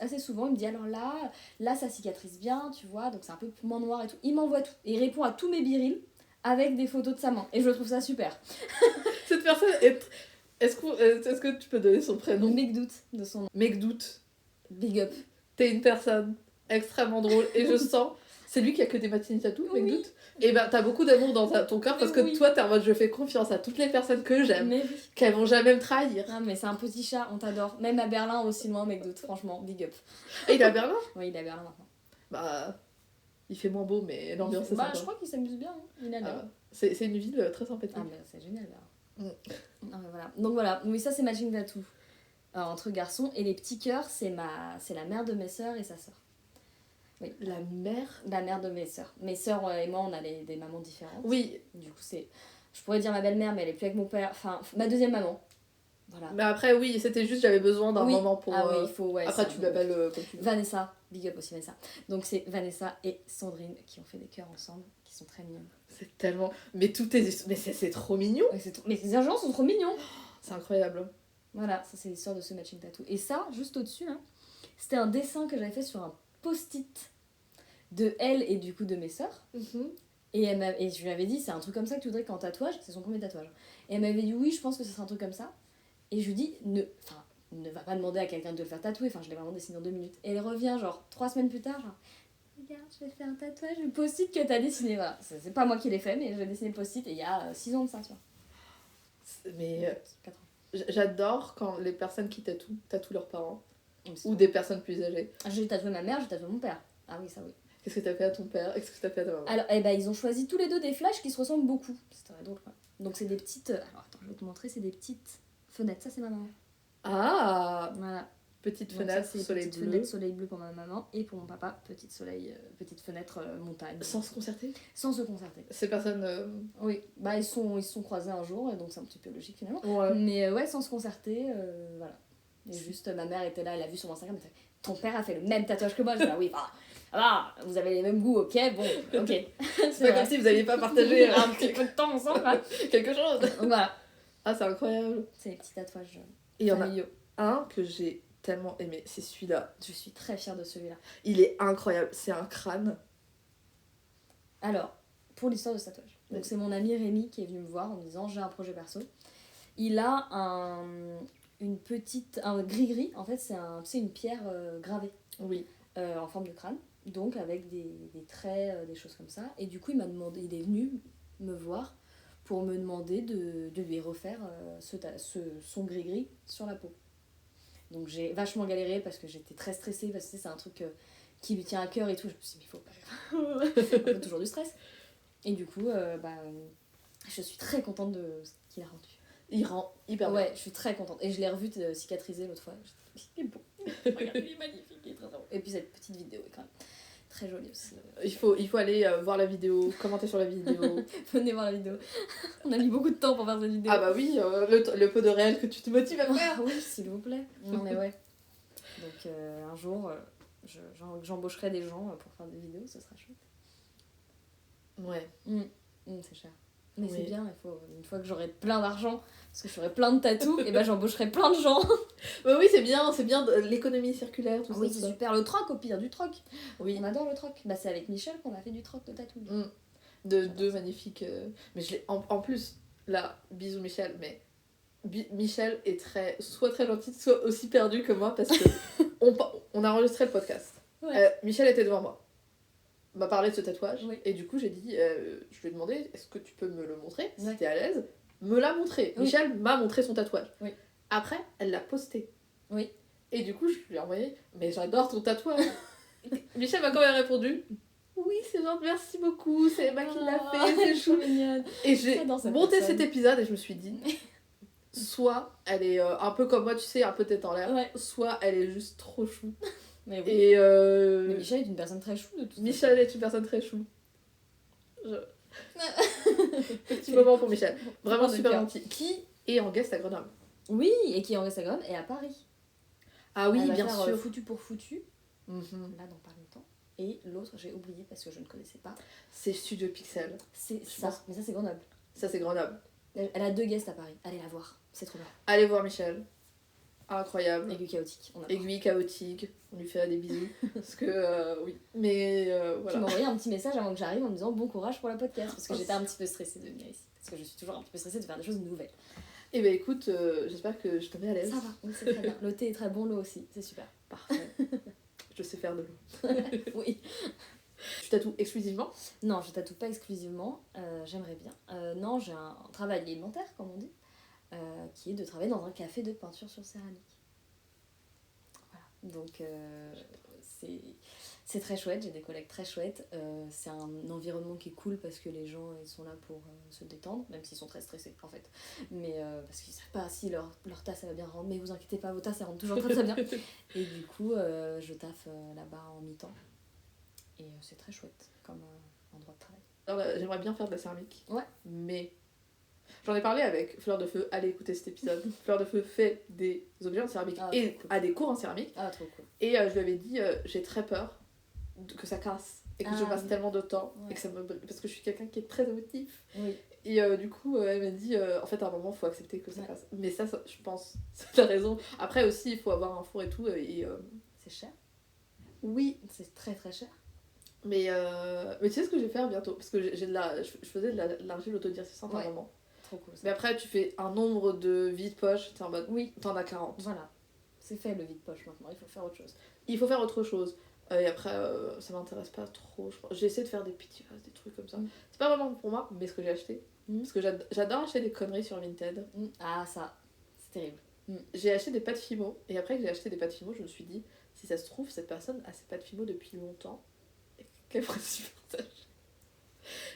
assez souvent. Il me dit alors là ça cicatrise bien, tu vois, donc c'est un peu moins noir et tout. Il m'envoie tout. Et il répond à tous mes birils avec des photos de sa main. Et je trouve ça super. Cette personne est... Est-ce que tu peux donner son prénom? Mekdout de son nom. Mekdout. Big up. T'es une personne extrêmement drôle et je sens... C'est lui qui a que des matines tatou, Mekdout. Et ben t'as beaucoup d'amour dans ton cœur parce que toi t'es en mode je fais confiance à toutes les personnes que j'aime, qu'elles vont jamais me trahir. Ah mais c'est un petit chat, on t'adore. Même à Berlin aussi loin, Mekdout, franchement, big up. Et il est à Berlin? Oui, il est à Berlin maintenant. Bah, il fait moins beau mais l'ambiance est sympa. Je crois qu'il s'amuse bien, hein. Il a l'air. C'est une ville très sympathique. Ah mais c'est génial Berlin. Ah, mais voilà. Donc voilà, oui ça c'est matching tattoo entre garçons et les petits cœurs c'est la mère de mes sœurs et sa sœur. Oui. La mère de mes sœurs. Mes sœurs et moi, on a des mamans différentes. Oui. Du coup, je pourrais dire ma belle-mère, mais elle est plus avec mon père. Enfin, ma deuxième maman. Voilà. Mais après, oui, c'était juste, j'avais besoin d'un Oui. moment pour. Ah oui, il faut. Ouais, Après, ça, tu l'appelles comme tu veux. Vanessa, big up aussi Vanessa. Donc c'est Vanessa et Sandrine qui ont fait des cœurs ensemble, qui sont très mignons. C'est tellement. Mais tout est. Mais c'est trop mignon. Mais ces gens sont trop mignons. C'est incroyable. Voilà, ça c'est l'histoire de ce matching tattoo. Et ça, juste au-dessus, là, c'était un dessin que j'avais fait sur un post-it de elle et du coup de mes sœurs. Et je lui avais dit, c'est un truc comme ça que tu voudrais qu'en tatouage, c'est son premier tatouage. Et elle m'avait dit, oui, je pense que ce sera un truc comme ça. Et je lui dis, ne va pas demander à quelqu'un de le faire tatouer, enfin je l'ai vraiment dessiné en 2 minutes. Et elle revient genre 3 semaines plus tard, genre, regarde, je vais faire un tatouage du post-it que t'as dessiné. Voilà, c'est pas moi qui l'ai fait, mais j'ai dessiné le post-it et il y a 6 ans de ça, tu vois. Mais 4 ans. j'adore quand les personnes qui tatouent leurs parents. Oui, Ou des personnes plus âgées. J'ai tatoué ma mère, j'ai tatoué mon père. Ah oui, ça oui. Qu'est-ce que t'as fait à ton père? Qu'est-ce que t'as fait à ta maman? Alors, ils ont choisi tous les deux des flashs qui se ressemblent beaucoup. C'est très drôle, quoi. Donc, c'est des petites. Alors, attends, je vais te montrer, c'est des petites fenêtres. Ça, c'est ma maman. Ah, Voilà. petite Donc, fenêtre, ça, c'est soleil petite bleu. fenêtre soleil bleu pour ma maman. Et pour mon papa, petite fenêtre montagne. Sans se concerter? Sans se concerter. Ces personnes. Oui, bah ils se sont croisés un jour, et donc c'est un petit peu logique finalement. Ouais. Mais ouais, sans se concerter, voilà. Et juste, ma mère était là, elle a vu sur mon Instagram, elle m'a fait, ton père a fait le même tatouage que moi. Je dis, ah oui, vous avez les mêmes goûts, ok, bon, ok. C'est pas comme si vous n'aviez pas partagé un petit peu de temps ensemble, hein. quelque chose. Donc voilà, Ah, c'est incroyable. c'est les petits tatouages Et il y en a familiaux. un que j'ai tellement aimé, c'est celui-là. Je suis très fière de celui-là. Il est incroyable, c'est un crâne. Alors, pour l'histoire de ce tatouage. Donc c'est mon ami Rémi qui est venu me voir en me disant, j'ai un projet perso. Il a un gris-gris, en fait c'est une pierre gravée. Oui. En forme de crâne, donc avec des traits, des choses comme ça. Et du coup, il est venu me voir pour me demander de lui refaire son gris-gris sur la peau. Donc j'ai vachement galéré parce que j'étais très stressée, parce que c'est un truc qui lui tient à cœur et tout. Je me suis dit, mais il faut pas. On a toujours du stress. Et du coup, je suis très contente de ce qu'il a rendu. Il rend hyper bien. Ouais, je suis très contente. Et je l'ai revu cicatriser l'autre fois. Il est beau. Regardez, il est magnifique, il est très drôle. Et puis cette petite vidéo est quand même très jolie aussi. Il faut aller voir la vidéo, commenter sur la vidéo. Venez voir la vidéo. On a mis beaucoup de temps pour faire cette vidéo. Ah bah oui, le peu de réel que tu te motives à faire. Ah oui, s'il vous plaît. Non mais ouais. Donc un jour, j'embaucherai des gens pour faire des vidéos, ce sera chouette. Ouais. C'est cher. Mais Oui. c'est bien, une fois que j'aurai plein d'argent, parce que je ferai plein de tatous, et ben j'embaucherai plein de gens. Bah oui, c'est bien l'économie circulaire, tout Oui, ça. c'est super. Le troc, au pire, du troc. Oui. On adore le troc. Bah c'est avec Michel qu'on a fait du troc de tatou. Deux magnifiques. Mais en plus, là, bisous Michel, mais Michel est soit très gentil, soit aussi perdu que moi parce que on a enregistré le podcast. Ouais. Michel était devant moi. M'a parlé de ce tatouage. Oui. Et du coup, j'ai dit, je lui ai demandé, est-ce que tu peux me le montrer si Ouais. t'es à l'aise. Me l'a montré. Oui. Michel m'a montré son tatouage. Oui. Après, elle l'a posté. Oui. Et du coup, je lui ai envoyé, mais j'adore ton tatouage. Michel m'a quand même répondu, oui, c'est gentil, merci beaucoup, c'est Emma qui l'a fait, c'est chou. mignonne. Et j'ai J'adore cette monté personne. cet épisode et je me suis dit, soit elle est un peu comme moi, tu sais, un peu tête en l'air, Ouais. soit elle est juste trop chou. Mais oui. Et Mais Michel est une personne très chou de tout. Michel est une personne très chou. Petit moment pour Michel. Vraiment Moment de super cœur. gentil. Qui est en guest à Grenoble. Oui, et qui est en Instagram et à Paris. Ah oui, Elle va bien faire, sûr. Foutu pour foutu, Mhm. là dans pas longtemps. Et l'autre, j'ai oublié parce que je ne connaissais pas. C'est Studio Pixel. C'est Je ça. pense. Mais ça, c'est Grenoble. Ça, c'est Grenoble. Elle a 2 guests à Paris. Allez la voir. C'est trop bien. Allez voir Michel. Incroyable. Aiguille chaotique. On adore. Aiguille chaotique. On lui fait des bisous. Parce que, oui. Mais Tu voilà. m'as envoyé un petit message avant que j'arrive en me disant bon courage pour la podcast. Parce que j'étais un petit peu stressée de venir ici. Parce que je suis toujours un petit peu stressée de faire des choses nouvelles. Et bah écoute, j'espère que je te mets à l'aise. Ça va, oui, c'est très bien. Le thé est très bon, l'eau aussi. C'est super. Parfait. Je sais faire de l'eau. Oui. Tu tatoues exclusivement? Non, je tatoue pas exclusivement. J'aimerais bien. Non, j'ai un travail alimentaire, comme on dit. Qui est de travailler dans un café de peinture sur céramique. Voilà. Donc c'est très chouette, j'ai des collègues très chouettes. C'est un environnement qui est cool parce que les gens ils sont là pour se détendre, même s'ils sont très stressés en fait. Mais parce qu'ils savent pas si leur tasse elle va bien rendre, mais vous inquiétez pas, vos tasses elles rendent toujours très très bien. Et du coup, je taffe là-bas en mi-temps. Et c'est très chouette comme endroit de travail. Alors, j'aimerais bien faire de la céramique. Ouais. Mais J'en ai parlé avec Fleur de Feu, allez écouter cet épisode. Fleur de Feu fait des objets en céramique et cool. a des cours en céramique. Ah, trop cool. Et je lui avais dit, j'ai très peur que ça casse et que je passe tellement de temps et que ça me... parce que je suis quelqu'un qui est très émotif. Oui. Et du coup, elle m'a dit, en fait, à un moment, il faut accepter que ça passe. Mais ça, je pense, c'est la raison. Après aussi, il faut avoir un four et tout. Et, c'est cher. Oui. C'est très très cher. Mais tu sais ce que je vais faire bientôt? Parce que je faisais de l'argile autodurcissante à un moment. Trop cool. Ça. Mais après, tu fais un nombre de vide-poche, t'es en mode, oui, t'en as 40. Voilà. C'est fait le vide-poche maintenant, il faut faire autre chose. Il faut faire autre chose. Et après, ça m'intéresse pas trop. J'ai essayé de faire des petits vases, des trucs comme ça. C'est pas vraiment pour moi, mais ce que j'ai acheté. Parce que j'adore acheter des conneries sur Vinted. Ah, ça, c'est terrible. J'ai acheté des pâtes Fimo. Et après que j'ai acheté des pâtes Fimo, je me suis dit, si ça se trouve, cette personne a ses pâtes Fimo depuis longtemps. Et qu'elle ferait super partage.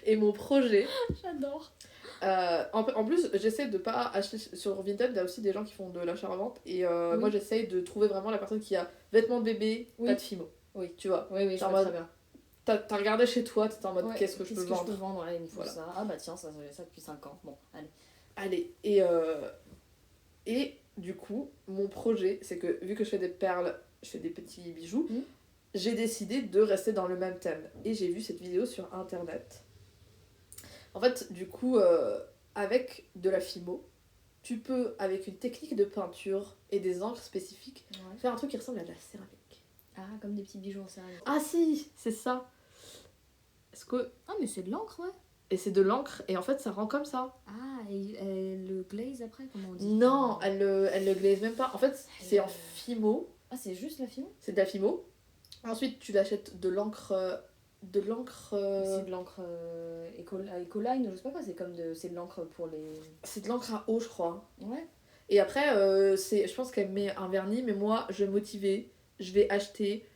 Et mon projet. J'adore. En plus, j'essaie de pas acheter sur Vinted, il y a aussi des gens qui font de l'achat-revente. Et moi, j'essaie de trouver vraiment la personne qui a vêtements de bébé, pâtes Fimo. Oui. Tu vois. Oui, je vois très bien. T'as regardé chez toi, t'étais en mode qu'est-ce que je peux vendre. Ouais, il me faut ça. Ah bah tiens, ça depuis 5 ans. Bon, allez. Et du coup, mon projet, c'est que vu que je fais des perles, je fais des petits bijoux, j'ai décidé de rester dans le même thème. Et j'ai vu cette vidéo sur internet. En fait, du coup, avec de la Fimo, tu peux, avec une technique de peinture et des encres spécifiques, faire un truc qui ressemble à de la céramique. Ah, comme des petits bijoux en céramique. Ah si, c'est ça. Est-ce que... Ah, mais c'est de l'encre, ouais. Et c'est de l'encre, et en fait, ça rend comme ça. Ah, et elle le glaze après, comment on dit? Non, elle le glaze même pas. En fait, c'est en Fimo. Ah, c'est juste la Fimo? C'est de la Fimo. Ensuite, tu l'achètes de l'encre... C'est de l'encre Ecoline, je sais pas quoi, c'est de l'encre pour les... C'est de l'encre à eau, je crois. Ouais. Et après, je pense qu'elle met un vernis, mais moi, je vais motiver. Je vais acheter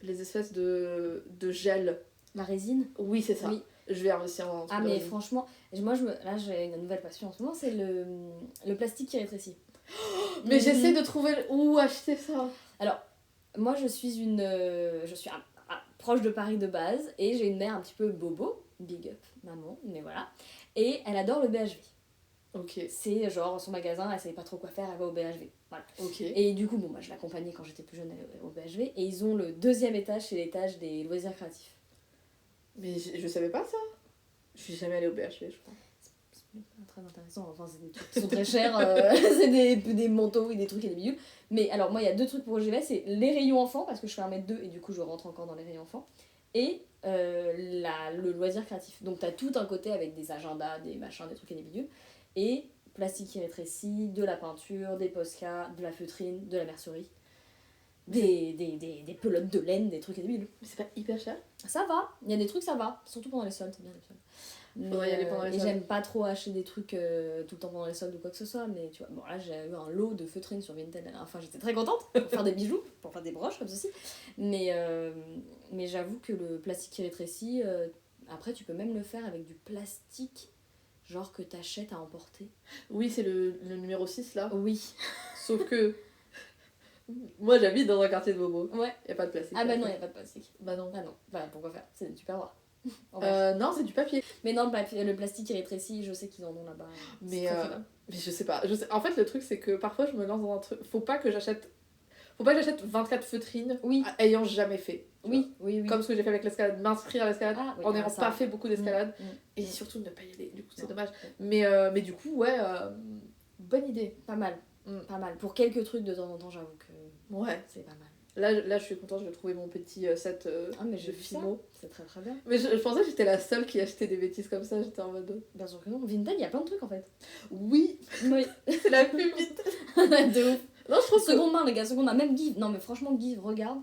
les espèces de gel. La résine? Oui, c'est ça. Oui. Je vais investir en... Ah, mais franchement, moi, là, j'ai une nouvelle passion en ce moment, c'est le plastique qui rétrécit. Mais j'essaie de trouver où acheter ça. Alors, moi, je suis proche de Paris de base, et j'ai une mère un petit peu bobo, big up, maman, mais voilà. Et elle adore le BHV. Ok. C'est genre son magasin, elle savait pas trop quoi faire, elle va au BHV. Voilà. Ok. Et du coup, bon, je l'accompagnais quand j'étais plus jeune au BHV, et ils ont le 2e étage, c'est l'étage des loisirs créatifs. Mais je savais pas ça. Je suis jamais allée au BHV, je crois. C'est pas très intéressant, enfin, c'est des trucs qui sont très chers, c'est des manteaux et des trucs et des bidules. Mais alors, moi, il y a 2 trucs pour où j'y vais, c'est les rayons enfants, parce que je fais 1m2 et du coup, je rentre encore dans les rayons enfants, et le loisir créatif. Donc, t'as tout un côté avec des agendas, des machins, des trucs et des bidules, et plastique qui rétrécit, de la peinture, des Posca, de la feutrine, de la mercerie, des pelotes de laine, des trucs et des bidules. Mais c'est pas hyper cher? Ça va, il y a des trucs, ça va, surtout pendant les soldes, c'est bien les soldes. Faudrait y aller pendant les soldes. Et j'aime pas trop acheter des trucs tout le temps pendant les soldes ou quoi que ce soit, mais tu vois, bon là j'ai eu un lot de feutrines sur Vinted, enfin j'étais très contente pour faire des bijoux, pour faire des broches comme ceci, mais j'avoue que le plastique qui rétrécit, après tu peux même le faire avec du plastique, genre que t'achètes à emporter. Oui, c'est le numéro 6 là. Oui. Sauf que... moi j'habite dans un quartier de bobo. Ouais. Y a pas de plastique. Ah bah non, y a pas de plastique. Bah non. Ah non, bah pourquoi faire? C'est du tupperware. Non, c'est du papier. Mais non, le plastique qui rétrécit, je sais qu'ils en ont là-bas. Mais je sais pas. En fait, le truc, c'est que parfois, je me lance dans un truc. Faut pas que j'achète 24 feutrines ayant jamais fait. Oui. Comme ce que j'ai fait avec l'escalade, m'inscrire à l'escalade en n'ayant pas fait beaucoup d'escalade. Et surtout ne pas y aller, du coup, c'est dommage. Mais du coup, ouais, bonne idée. Pas mal. Pas mal. Pour quelques trucs de temps en temps, j'avoue que c'est pas mal. Là, je suis contente, je vais trouver mon petit set de Fimo. C'est très très bien. Mais je pensais que j'étais la seule qui achetait des bêtises comme ça, j'étais en mode... Bien sûr que non. Vinted, il y a plein de trucs en fait. Oui. C'est la plus vite. De ouf. Non, je trouve seconde main, les gars, seconde main. Même Give. Non, mais franchement, Give, regarde.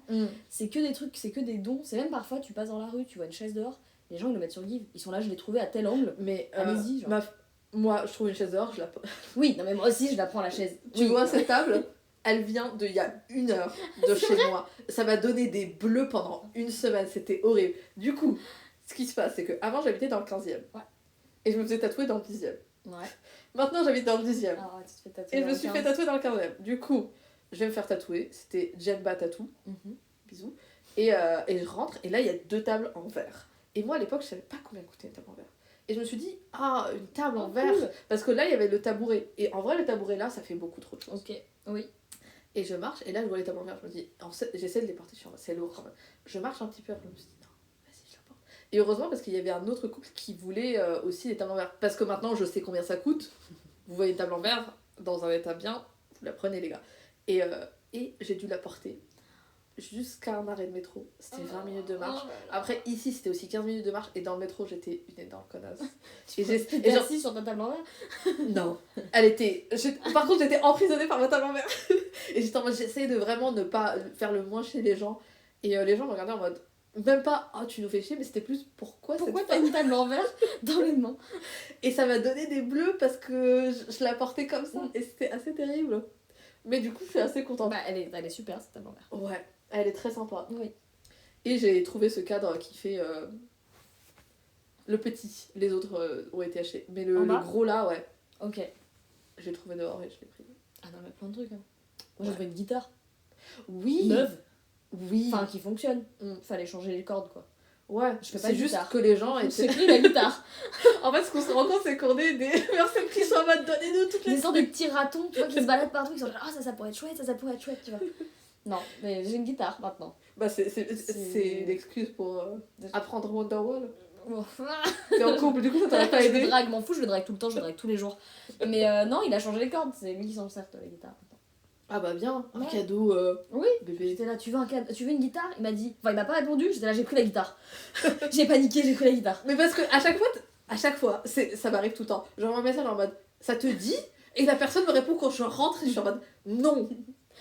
C'est que des trucs, c'est que des dons. C'est même parfois, tu passes dans la rue, tu vois une chaise dehors, les gens ils le mettent sur Give. Ils sont là, je l'ai trouvé à tel angle. Mais allez-y, genre. Moi, je trouve une chaise dehors, je la... Oui, non mais moi aussi, je la prends la chaise. Tu vois cette table? Elle vient il y a 1 heure de chez moi. Ça m'a donné des bleus pendant 1 semaine, c'était horrible. Du coup, ce qui se passe, c'est que avant j'habitais dans le 15e. Ouais. Et je me faisais tatouer dans le 10e. Ouais. Maintenant j'habite dans le 10e. Ah ouais, tu te fais tatouer. Et je me suis fait tatouer dans le 15e. Du coup, je vais me faire tatouer. C'était Jenba Tattoo. Bisous. Et je rentre, et là il y a 2 tables en verre. Et moi à l'époque, je savais pas combien coûtait une table en verre. Et je me suis dit, ah, une table en Oh, verre. cool. Parce que là, il y avait le tabouret. Et en vrai, le tabouret là, ça fait beaucoup trop de choses. Ok, oui. Et je marche, et là, je vois les tables en verre. Je me dis, j'essaie de les porter sur moi, c'est lourd quand même. Je marche un petit peu, après, je me suis dit, non, vas-y, je la porte. Et heureusement, parce qu'il y avait un autre couple qui voulait aussi des tables en verre. Parce que maintenant, je sais combien ça coûte. Vous voyez une table en verre dans un état bien, vous la prenez, les gars. Et j'ai dû la porter jusqu'à un arrêt de métro. C'était 20 minutes de marche. Après, ici, c'était aussi 15 minutes de marche. Et dans le métro, j'étais une énorme connasse. T'étais assise sur ta table en verre? Non. Elle était... Par contre, j'étais emprisonnée par ma table en verre. Et j'étais en mode, j'essayais de vraiment ne pas faire le moins chez les gens. Et les gens me regardaient en mode... Même pas, oh, tu nous fais chier, mais c'était plus, pourquoi t'as une table en verre dans les mains? Et ça m'a donné des bleus parce que je la portais comme ça. Et c'était assez terrible. Mais du coup, je suis assez contente. Bah, elle est super, cette table en verre. Ouais, elle est très sympa. Oui. Et j'ai trouvé ce cadre qui fait le petit. Les autres ont été achetés. Mais le gros là, ouais. Ok. J'ai trouvé dehors et je l'ai pris. Ah non, mais plein de trucs. Hein. Moi, j'ai trouvé une guitare. Oui. Neuve. Oui. Enfin, qui fonctionne. Fallait changer les cordes, quoi. Ouais, je fais pas c'est de juste guitare. que les gens étaient... C'est pris la guitare. En fait, ce qu'on se rend compte, c'est qu'on est des personnes qui sont en mode donnez-nous toutes les... Des sortes de petits ratons, tu vois, qui se baladent partout, qui sont genre, ah, ça pourrait être chouette, ça pourrait être chouette, tu vois. Non, mais j'ai une guitare maintenant. Bah, c'est l'excuse pour apprendre Wonderwall. Bon. T'es en couple, du coup, ça t'aurait pas Je aidé. le drague, m'en fous, je le drague tout le temps, je le drague tous les jours. Mais non, il a changé les cordes, c'est lui qui s'en sert, la guitare. Ah bah bien, un Ouais. cadeau Oui, bébé. j'étais là, tu veux une guitare? Il m'a dit, enfin il m'a pas répondu, j'étais là, j'ai pris la guitare. J'ai paniqué, j'ai pris la guitare. Mais parce que à chaque fois, ça m'arrive tout le temps. J'envoie un message en mode ça te dit? Et la personne me répond quand je rentre et je suis en mode non,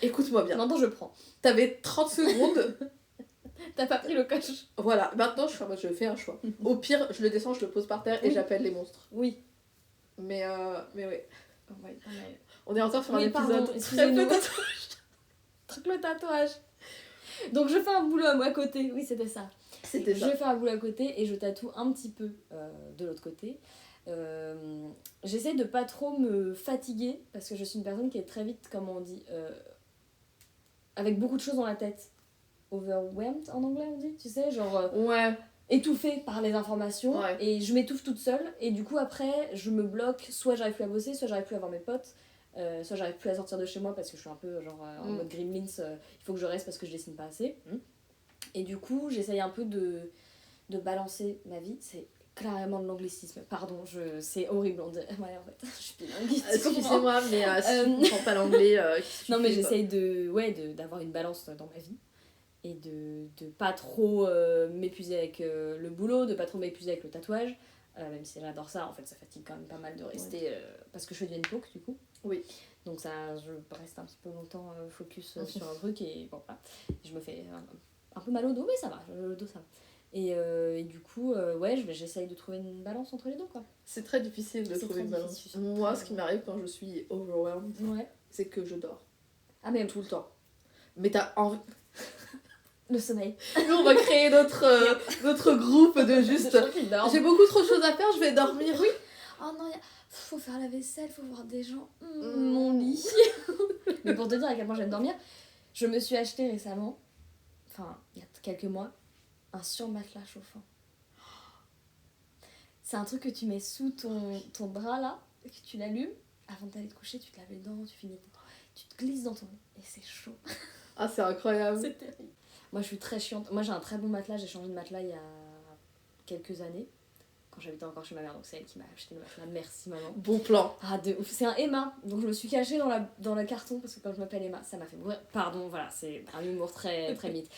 écoute-moi bien. Maintenant je prends. T'avais 30 secondes. T'as pas pris le coche? Voilà, maintenant je suis en mode je fais un choix. Au pire, je le descends, je le pose par terre et Oui. j'appelle les monstres. Oui. Mais oui. Oh, ouais. On est encore sur Oui, un pardon, épisode très excusez-nous. peu Truc le tatouage. Donc je fais un boulot à côté, oui c'était ça. C'était Je ça. fais un boulot à côté et je tatoue un petit peu de l'autre côté. J'essaie de pas trop me fatiguer parce que je suis une personne qui est très vite, comment on dit, avec beaucoup de choses dans la tête. Overwhelmed en anglais on dit, tu sais, genre Ouais. étouffée par les informations. Ouais. Et je m'étouffe toute seule et du coup après je me bloque, soit j'arrive plus à bosser, soit j'arrive plus à voir mes potes. Soit j'arrive plus à sortir de chez moi parce que je suis un peu genre en mode gremlins, il faut que je reste parce que je dessine pas assez. Et du coup, j'essaye un peu de balancer ma vie. C'est clairement de l'anglicisme. Pardon, c'est horrible. Ouais, en fait, je suis bilingue. Excusez-moi, mais si je comprends pas l'anglais. Non, mais j'essaye d'avoir une balance dans ma vie. Et de pas trop m'épuiser avec le boulot, de pas trop m'épuiser avec le tatouage. Même si j'adore ça, en fait, ça fatigue quand même pas mal de rester. Parce que je fais du N-Poke, du coup. Oui. Donc ça, je reste un petit peu longtemps focus sur un truc et bon, voilà. Je me fais un peu mal au dos, mais ça va, le dos ça va. Et du coup, ouais, j'essaye de trouver une balance entre les deux, quoi. C'est très difficile de C'est trouver très une balance. difficile. Moi, ce qui m'arrive quand je suis overwhelmed, c'est que je dors. Ah, mais Tout le temps. Mais t'as envie... le sommeil. Nous, on va créer notre groupe de juste... J'ai beaucoup trop de choses à faire, je vais dormir. Oui. Oh non, faut faire la vaisselle, faut voir des gens. Mon lit. Mais pour te dire à quel point j'aime dormir, je me suis acheté récemment, enfin, il y a quelques mois, un surmatelas chauffant. C'est un truc que tu mets sous ton drap là, que tu l'allumes, avant d'aller te coucher, tu te laves les dents, tu te glisses dans ton lit et c'est chaud. Ah, c'est incroyable. C'est terrible. Moi, je suis très chiante. Moi, j'ai un très bon matelas, j'ai changé de matelas il y a quelques années. Quand j'habitais encore chez ma mère, donc c'est elle qui m'a acheté le matelas. Merci maman. Bon plan. Ah de ouf, c'est un Emma, donc je me suis cachée dans le carton parce que quand je m'appelle Emma, ça m'a fait mourir. Pardon, voilà, c'est un humour très très mythe.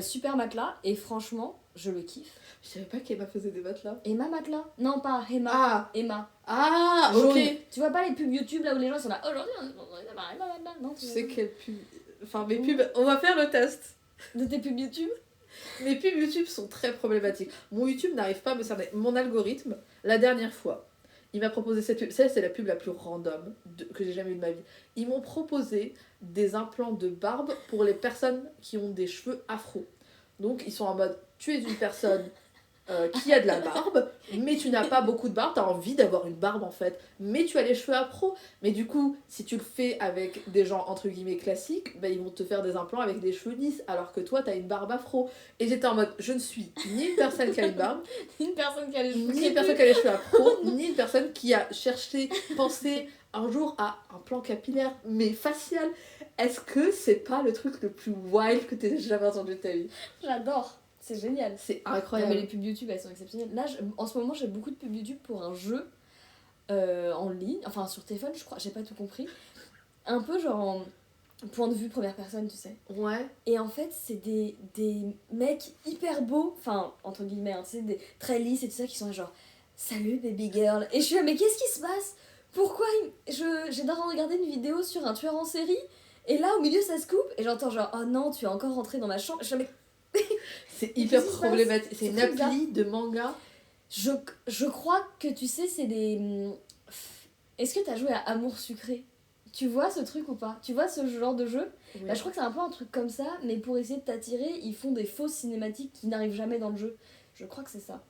Super matelas et franchement, je le kiffe. Je savais pas qu'Emma faisait des matelas. Emma matelas? Non, pas Emma. Ah. Emma. Ah, Jaune. ok. Tu vois pas les pubs YouTube là où les gens sont là aujourd'hui on est Emma matelas? Non, Tu sais quelle pub... Enfin, mes pubs... On va faire le test. de tes pubs YouTube? Mes pubs YouTube sont très problématiques. Mon YouTube n'arrive pas à me cerner. Mon algorithme, la dernière fois, il m'a proposé cette pub. C'est la pub la plus random que j'ai jamais eue de ma vie. Ils m'ont proposé des implants de barbe pour les personnes qui ont des cheveux afro. Donc, ils sont en mode, tu es une personne qui a de la barbe, mais tu n'as pas beaucoup de barbe, t'as envie d'avoir une barbe en fait, mais tu as les cheveux afro. Mais du coup, si tu le fais avec des gens entre guillemets classiques, bah, ils vont te faire des implants avec des cheveux lisses, alors que toi t'as une barbe afro. Et j'étais en mode, je ne suis ni une personne qui a une barbe, Une personne qui a les cheveux ni une personne qui a les cheveux afro, ni une personne qui a cherché, pensé un jour à un plan capillaire, mais facial. Est-ce que c'est pas le truc le plus wild que t'aies jamais entendu de ta vie? J'adore. C'est génial. C'est Non, incroyable. mais les pubs YouTube, elles sont exceptionnelles. Là, en ce moment, j'ai beaucoup de pubs YouTube pour un jeu en ligne, enfin sur téléphone, je crois, j'ai pas tout compris. Un peu genre en point de vue première personne, tu sais. Ouais. Et en fait, c'est des mecs hyper beaux, enfin, entre guillemets, hein, tu sais, des très lisses et tout ça, qui sont là, genre, salut baby girl. Et je suis là, mais qu'est-ce qui se passe? Pourquoi j'étais en train de regarder une vidéo sur un tueur en série, et là, au milieu, ça se coupe, et j'entends genre, oh non, tu es encore rentré dans ma chambre. Je suis là, mais C'est hyper qu'est-ce qui se passe? problématique. C'est C'est une très appli de manga. je crois que tu sais, c'est des. Est-ce que t'as joué à Amour sucré? Tu vois ce truc ou pas? Tu vois ce genre de jeu? Oui. Bah, je crois que c'est un peu un truc comme ça, mais pour essayer de t'attirer, ils font des fausses cinématiques qui n'arrivent jamais dans le jeu. Je crois que c'est ça.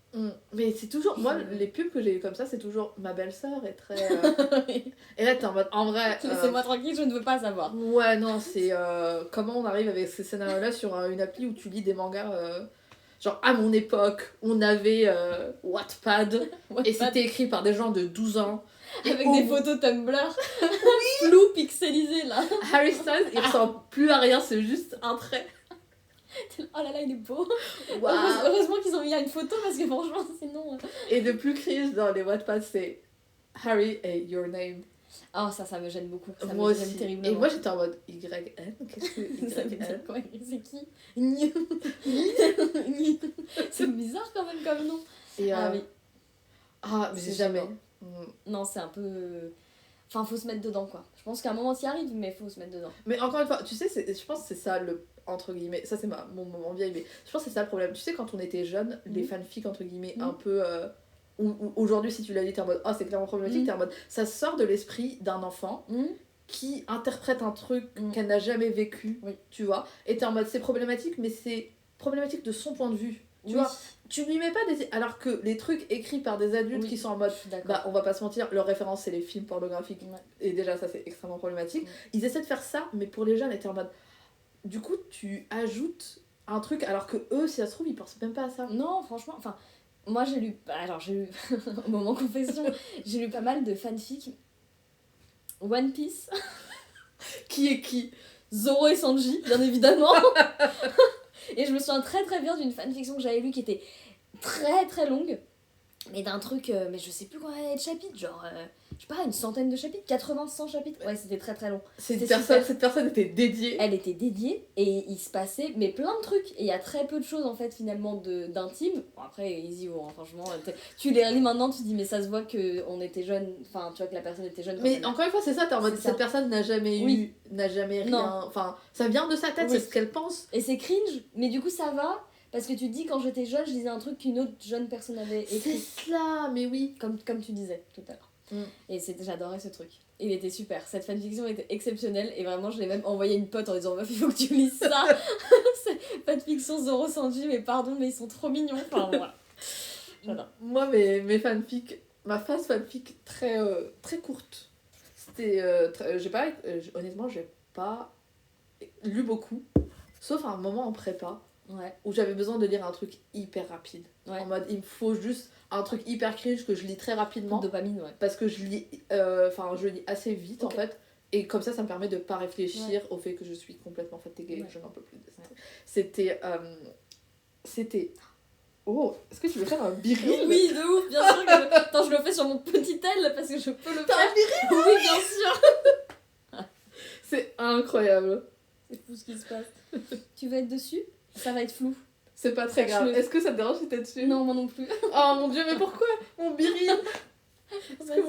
Mais c'est toujours. Moi, les pubs que j'ai eues comme ça, c'est toujours ma belle-sœur est très. Et là, t'es en mode. En vrai. Laissez-moi tranquille, je ne veux pas savoir. Ouais, non, c'est. Comment on arrive avec ces scénarios-là sur une appli où tu lis des mangas. Genre, à mon époque, on avait Wattpad, et c'était écrit par des gens de 12 ans. Avec des photos Tumblr flou pixelisées là. Harry Styles, il ressemble plus à rien, c'est juste un trait. Oh là là, il est beau. Waouh. Heureusement qu'ils ont mis une photo parce que franchement, sinon. Et le plus cringe dans les Wattpad, c'est Harry et Your Name. Oh, ça me gêne beaucoup. Ça Moi me gêne aussi. terriblement. Et moi, j'étais en mode YN. Qu'est-ce que YN? C'est qui? C'est bizarre quand même comme nom. Et, Ah oui. Ah, mais j'ai C'est jamais. gênant. Non, c'est un peu. Enfin, faut se mettre dedans quoi. Je pense qu'à un moment, t'y arrive, mais faut se mettre dedans. Mais encore une fois, tu sais, je pense que c'est ça le. Entre guillemets, ça c'est mon moment vieille, mais je pense que c'est ça le problème. Tu sais, quand on était jeune, les fanfics, entre guillemets, un peu. Aujourd'hui, si tu l'as dit, t'es en mode, oh, c'est clairement problématique, t'es en mode, ça sort de l'esprit d'un enfant qui interprète un truc qu'elle n'a jamais vécu, tu vois, et t'es en mode, c'est problématique, mais c'est problématique de son point de vue. Tu vois, tu lui mets pas des. Alors que les trucs écrits par des adultes qui sont en mode. Bah, on va pas se mentir, leur référence c'est les films pornographiques. Et déjà, ça c'est extrêmement problématique. Ils essaient de faire ça, mais pour les jeunes, étaient en mode. Du coup, tu ajoutes un truc alors que eux, si ça se trouve, ils pensent même pas à ça. Non, franchement, enfin. Moi j'ai lu. Alors j'ai lu. Au moment confession, j'ai lu pas mal de fanfics. One Piece. Qui est qui? Zoro et Sanji, bien évidemment. Et je me souviens très très bien d'une fanfiction que j'avais lue qui était très très longue, mais d'un truc, mais je sais plus combien de chapitres, genre, je sais pas, une centaine de chapitres, 80-100 chapitres, ouais, c'était très très long. Cette personne était dédiée. Elle était dédiée et il se passait mais plein de trucs, et il y a très peu de choses en fait finalement d'intime. Bon, après, ils y vont, hein, franchement, tu les relis maintenant, tu te dis, mais ça se voit qu'on était jeunes, enfin, tu vois que la personne était jeune. Mais encore une fois, c'est ça, t'es en mode, cette personne n'a jamais eu, n'a jamais rien, non. enfin, ça vient de sa tête, c'est ce qu'elle pense. Et c'est cringe, mais du coup ça va. Parce que tu te dis, quand j'étais jeune, je lisais un truc qu'une autre jeune personne avait écrit. C'est cela, mais oui. Comme tu disais tout à l'heure. Et j'adorais ce truc. Il était super. Cette fanfiction était exceptionnelle. Et vraiment, je l'ai même envoyé à une pote en disant, meuf, il faut que tu lises ça. C'est fanfiction Zoro Sanji, mais pardon, mais ils sont trop mignons. Enfin, voilà. J'adore. Moi, mes fanfics, ma phase fanfic très, très courte. C'était. Honnêtement, j'ai pas lu beaucoup. Sauf à un moment en prépa. Ouais. Où j'avais besoin de lire un truc hyper rapide. En mode, il me faut juste un truc hyper cringe que je lis très rapidement. Dopamine, ouais. Parce que je lis assez vite en fait. Et comme ça me permet de pas réfléchir au fait que je suis complètement fatiguée et que je n'en peux plus de ça. C'était. Oh, est-ce que tu veux faire un biril? Oui, de ouf, bien sûr. Attends, je le fais sur mon petit aile parce que je peux le faire. T'as un biril? Oui, bien sûr. C'est incroyable. C'est fou ce qui se passe. Tu vas être dessus? Ça va être flou. C'est pas très grave. Est-ce que ça te dérange si t'es dessus? Non, moi non plus. Oh mon dieu, mais pourquoi? Mon biril. Vas-y.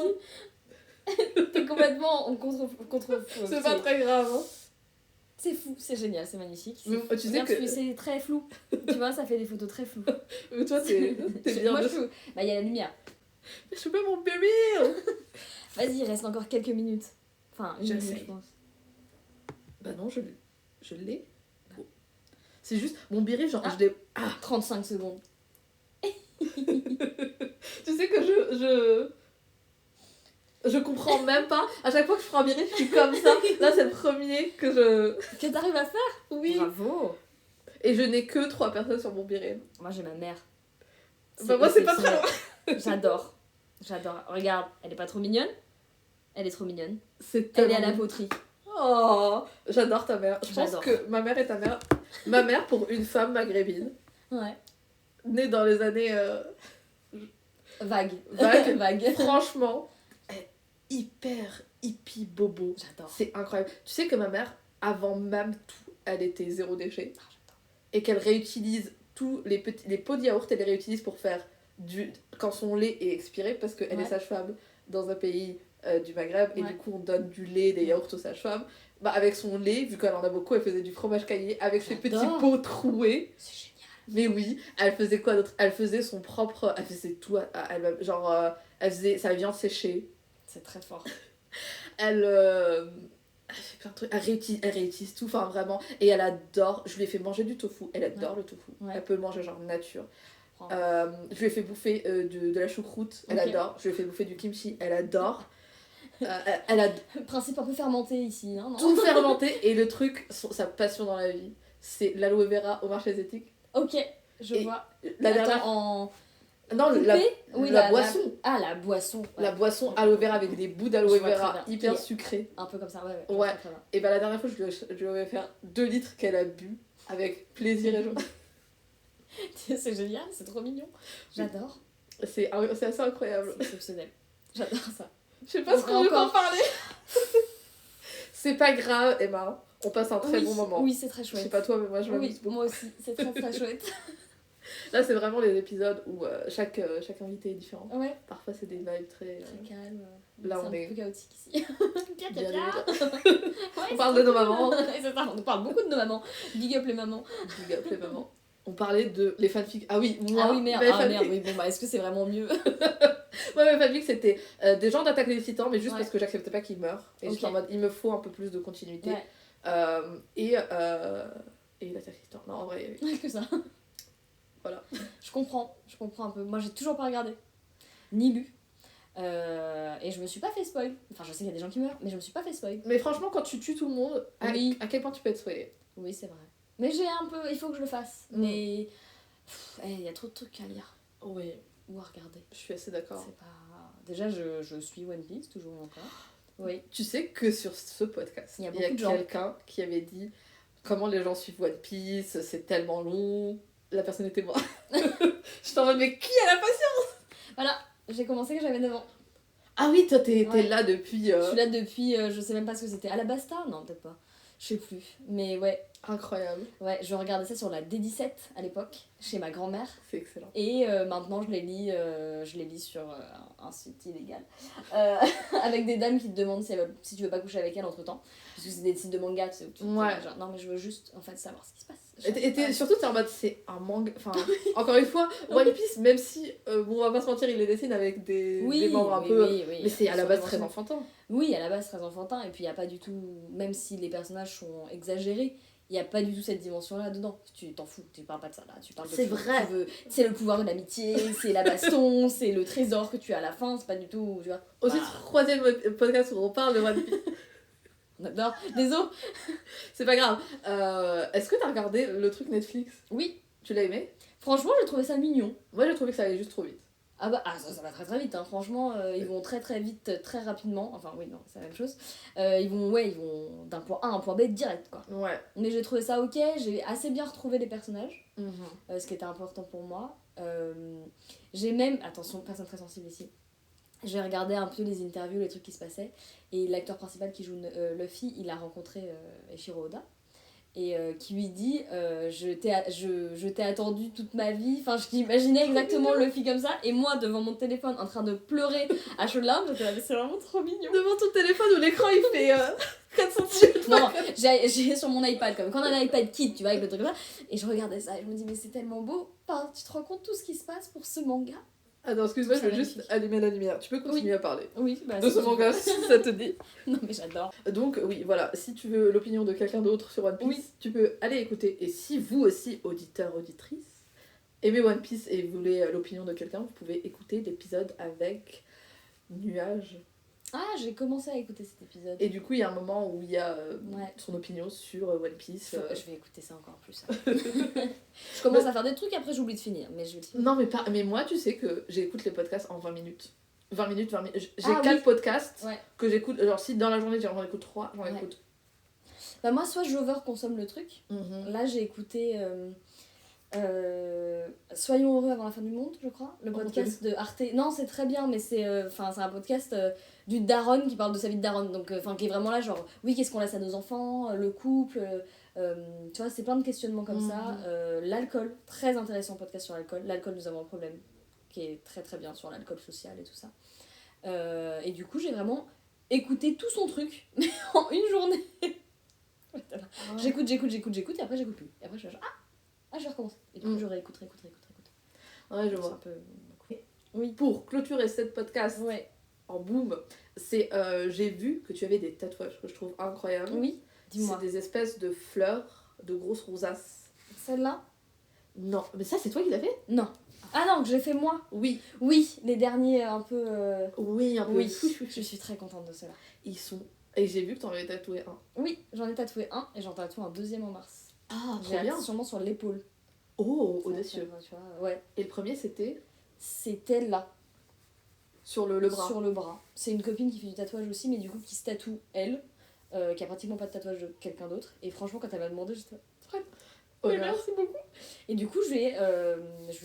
T'es complètement en contre c'est pas très grave. Hein. C'est fou, c'est génial, c'est magnifique. Mais, tu sais que c'est très flou. Tu vois, ça fait des photos très floues. Mais toi, t'es bien. Moi, bah, y a la lumière. Je fais pas mon biril. Vas-y, il reste encore quelques minutes. Enfin, une minute, je pense. Bah non, je l'ai. C'est juste, mon biril, genre, je l'ai... 35 secondes. Tu sais que je comprends même pas. À chaque fois que je prends un biré, je suis comme ça. Là, c'est le premier que je... Que t'arrives à faire? Oui. Bravo. Et je n'ai que 3 personnes sur mon biré. Moi, j'ai ma mère. Bah moi, c'est pas très exceptionnel. loin. J'adore. J'adore. Regarde, elle est pas trop mignonne? Elle est trop mignonne. C'est Elle est tellement... à la poterie. Oh, j'adore ta mère. Je pense J'adore. que ma mère est ta mère. Ma mère, pour une femme maghrébine, Ouais. née dans les années... Vague. Vague. Vague. Franchement, elle est hyper hippie bobo. J'adore. C'est incroyable. Tu sais que ma mère, avant même tout, elle était zéro déchet. Ah, j'adore. Et qu'elle réutilise tous les pots de yaourt, elle les réutilise pour faire quand son lait est expiré, parce qu'elle Ouais. est sage-femme dans un pays du Maghreb, et Ouais. du coup on donne du lait, des yaourts aux sages-femmes. Bah, avec son lait, vu qu'elle en a beaucoup, elle faisait du fromage caillé avec ses petits J'adore. pots troués. C'est génial. Mais oui, elle faisait quoi d'autre? Elle faisait son propre... Elle faisait tout, elle faisait sa viande séchée. C'est très fort. Elle fait plein de trucs, elle réutilise tout, enfin vraiment. Et elle adore, je lui ai fait manger du tofu, elle adore le tofu. Ouais. Elle peut le manger genre nature. Oh. Je lui ai fait bouffer de la choucroute, elle Ok. adore. Je lui ai fait bouffer du kimchi, elle adore. Elle a Principe un peu fermenté ici, hein, non? tout fermenté. Et le truc, sa passion dans la vie, c'est l'aloe vera au marché asiatique. Ok, je Et vois. La Attends, dernière... en... Non, coupé Oui, la boisson. Ah, la boisson. Ouais. La boisson aloe vera avec des bouts d'aloe Je vois vera très bien. hyper Qui est- sucrés. Un peu comme ça, ouais. Ouais. vois très bien. Et bah la dernière fois, je lui avais fait 2 litres qu'elle a bu avec plaisir et joie. C'est génial, c'est trop mignon. J'adore. C'est assez incroyable. C'est exceptionnel. J'adore ça. Je sais pas ce qu'on veut Encore. en parler. C'est pas grave, Emma. On passe un très Oui, bon moment. oui, c'est très Je sais chouette. pas toi, mais moi je m'amuse Oui, beaucoup. moi aussi, c'est très très chouette. Là, c'est vraiment les épisodes où chaque invité est différent. Ouais, Parfois, c'est des vibes très. très calme. Là, c'est on un est- peu chaotique ici. Pia, bien pia, pia. évidemment. Ouais, On c'est parle trop de nos cool. mamans. C'est ça, on parle beaucoup de nos mamans. Big up les mamans. Big up les mamans. On parlait de les fanfics. Ah oui, moi. Ah oui, merde. mes Ah merde, fanfics- oui, bon, bah est-ce que c'est vraiment mieux? Moi, mes fanfics, c'était des gens d'Attaque des Titans, mais juste Ouais. parce que j'acceptais pas qu'ils meurent. Et Ok. j'étais en mode, il me faut un peu plus de continuité. Ouais, Et l'Attaque des Titans. Non, en vrai, il y avait- que ça. Voilà. Je comprends un peu. Moi, j'ai toujours pas regardé, ni lu. Et je me suis pas fait spoil. Enfin, je sais qu'il y a des gens qui meurent, mais je me suis pas fait spoil. Mais franchement, quand tu tues tout le monde, Oui. à quel point tu peux être soigné? Oui, c'est vrai. Mais j'ai un peu. Il faut que je le fasse. Mm. Mais. Il y a trop de trucs à lire Oui, ou à regarder. je suis assez d'accord. C'est pas. Déjà, je suis One Piece, toujours et encore. Oui. Tu sais que sur ce podcast, Il y a il y a beaucoup de gens. quelqu'un qui avait dit comment les gens suivent One Piece, c'est tellement long. La personne était moi. J'étais en mode, mais qui a la patience? Voilà, j'ai commencé quand j'avais 9 ans. Ah oui, toi, t'es Ouais. là depuis. Je suis là depuis. Je sais même pas ce que c'était. Alabasta? Non, peut-être pas. Je sais plus. Mais ouais, Incroyable. ouais, je regardais ça sur la D17 à l'époque, chez ma grand-mère. C'est excellent. Et maintenant, je les lis sur un site illégal. Avec des dames qui te demandent si tu veux pas coucher avec elles entre temps. Parce que c'est des sites de manga, tu sais, où tu te dis, Ouais. genre, non, mais je veux juste en fait savoir ce qui se passe. Surtout, t'es en mode, c'est un manga. Enfin, encore une fois, One Piece, même si, bon, on va pas se mentir, il les dessine avec des membres un peu. oui, Mais c'est à la base Sur très les enfantin. Oui, à la base très enfantin, et puis il n'y a pas du tout, même si les personnages sont exagérés, il n'y a pas du tout cette dimension-là dedans. Tu t'en fous, tu parles pas de ça là, tu parles de C'est tu- vrai. tu veux- c'est le pouvoir de l'amitié, c'est la baston, c'est le trésor que tu as à la fin, c'est pas du tout, tu vois. Aussi, Bah, troisième podcast où on parle de One Piece. on adore. Désolé. C'est pas grave. Est-ce que t'as regardé le truc Netflix? Oui, Tu l'as aimé? franchement, j'ai trouvé ça mignon. Moi, j'ai trouvé que ça allait juste trop vite. Ah bah, ça va très très vite, hein. Franchement, ils vont très très vite, très rapidement. Enfin, oui, non, c'est la même chose. Ils vont d'un point A à un point B direct, quoi. Ouais. Mais j'ai trouvé ça ok, j'ai assez bien retrouvé les personnages. Ce qui était important pour moi. J'ai même, attention, personne très sensible ici, j'ai regardé un peu les interviews, les trucs qui se passaient, et l'acteur principal qui joue Luffy, il a rencontré Eiichiro Oda, et qui lui dit je t'ai attendu toute ma vie, enfin je t'imaginais exactement Luffy comme ça, et moi devant mon téléphone en train de pleurer à chaudes larmes, j'étais là, mais c'est vraiment trop mignon. Devant ton téléphone où l'écran il fait 4 cm. Non, j'ai sur mon iPad, comme quand on a un iPad Kid, tu vois, avec le truc là, et je regardais ça et je me dis, mais c'est tellement beau. Enfin, tu te rends compte tout ce qui se passe pour ce manga? Attends, excuse-moi, je C'est vais juste magnifique. allumer la lumière. Tu peux continuer à parler Oui, bah, de si ce tu manga veux. si ça te dit. Non, mais j'adore. Donc, oui, voilà, si tu veux l'opinion de quelqu'un d'autre sur One Piece, Oui. tu peux aller écouter. Et si vous aussi, auditeurs, auditrices, aimez One Piece et vous voulez l'opinion de quelqu'un, vous pouvez écouter l'épisode avec Nuage. Ah, j'ai commencé à écouter cet épisode. Et du coup, il y a un moment où il y a Ouais. son opinion sur One Piece. Je vais écouter ça encore plus. Je commence à faire des trucs, après j'oublie de finir. Mais je vais le finir. Non, mais moi, tu sais que j'écoute les podcasts en 20 minutes. 20 minutes. J'ai Ah, 4 oui. podcasts Ouais. que j'écoute. Genre, si dans la journée j'en écoute 3, j'en Ouais. écoute. Bah, moi, soit j'over consomme le truc. Mhm. Là, j'ai écouté Soyons heureux avant la fin du monde, je crois. Le Oh, podcast de Arte. Non, c'est très bien, mais c'est c'est un podcast du daron qui parle de sa vie de daron. Donc, qui est vraiment là, genre, oui, qu'est-ce qu'on laisse à nos enfants, le couple. Tu vois, c'est plein de questionnements comme ça. L'alcool, très intéressant podcast sur l'alcool. L'alcool, nous avons un problème qui est très très bien sur l'alcool social et tout ça. Et du coup, j'ai vraiment écouté tout son truc, mais en une journée. J'écoute, et après j'écoute plus. Et après je suis genre, je vais recommencer. Et du coup, je réécoute. Ouais, je C'est vois. un peu... Oui. Pour clôturer cette podcast Ouais. en boom, c'est j'ai vu que tu avais des tatouages que je trouve incroyables. Oui, dis-moi. C'est des espèces de fleurs, de grosses rosaces. Celle-là? Non, mais ça, c'est toi qui l'as fait? Non. Ah non, que je l'ai fait moi? Oui. Oui, les derniers un peu... Oui, un peu. Oui, je suis très contente de cela. Ils sont... Et j'ai vu que t'en avais tatoué un. Oui, j'en ai tatoué un et j'en tatoue un deuxième en mars. Ah, J'ai trop bien. hâte, sûrement sur l'épaule. Oh, Ça, audacieux. tu vois, ouais. Et le premier, c'était C'était là, sur le bras. sur le bras. C'est une copine qui fait du tatouage aussi, mais du coup qui se tatoue elle, qui a pratiquement pas de tatouage de quelqu'un d'autre. Et franchement, quand elle m'a demandé, j'étais très... Oh, Mais là. merci beaucoup. Et du coup, je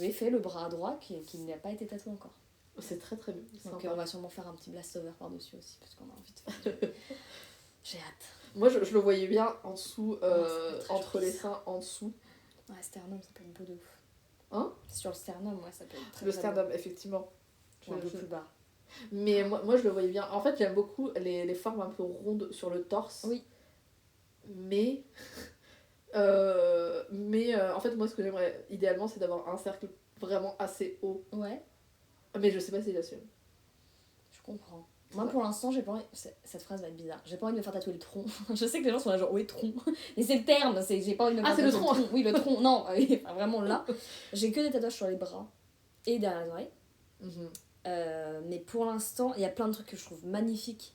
lui ai fait le bras droit qui n'a pas été tatoué encore. C'est très très bien. Donc Sympa. on va sûrement faire un petit blast over par-dessus aussi, parce qu'on a envie de faire. J'ai hâte. Moi, je le voyais bien en dessous, ça peut être très entre joli, les ça. seins, en dessous. Ouais, sternum, ça peut être beau de ouf. Hein? Sur le sternum, ouais, ça peut être très Le très sternum, effectivement. beau. Ou un peu plus bas. Mais moi, je le voyais bien. En fait, j'aime beaucoup les formes un peu rondes sur le torse. Oui. Mais... en fait, moi, ce que j'aimerais idéalement, c'est d'avoir un cercle vraiment assez haut. Ouais, Mais je sais pas si j'assume. je comprends. Moi, Ouais. pour l'instant, j'ai pas envie... Cette phrase va être bizarre. J'ai pas envie de me faire tatouer le tronc. Je sais que les gens sont là genre, ouais, tronc. Mais c'est le terme, j'ai pas envie de me Ah, faire c'est le tatouer tronc. Oui, le tronc, non. Enfin, vraiment là. J'ai que des tatouages sur les bras et derrière les oreilles. Mhm. Mais pour l'instant, il y a plein de trucs que je trouve magnifiques.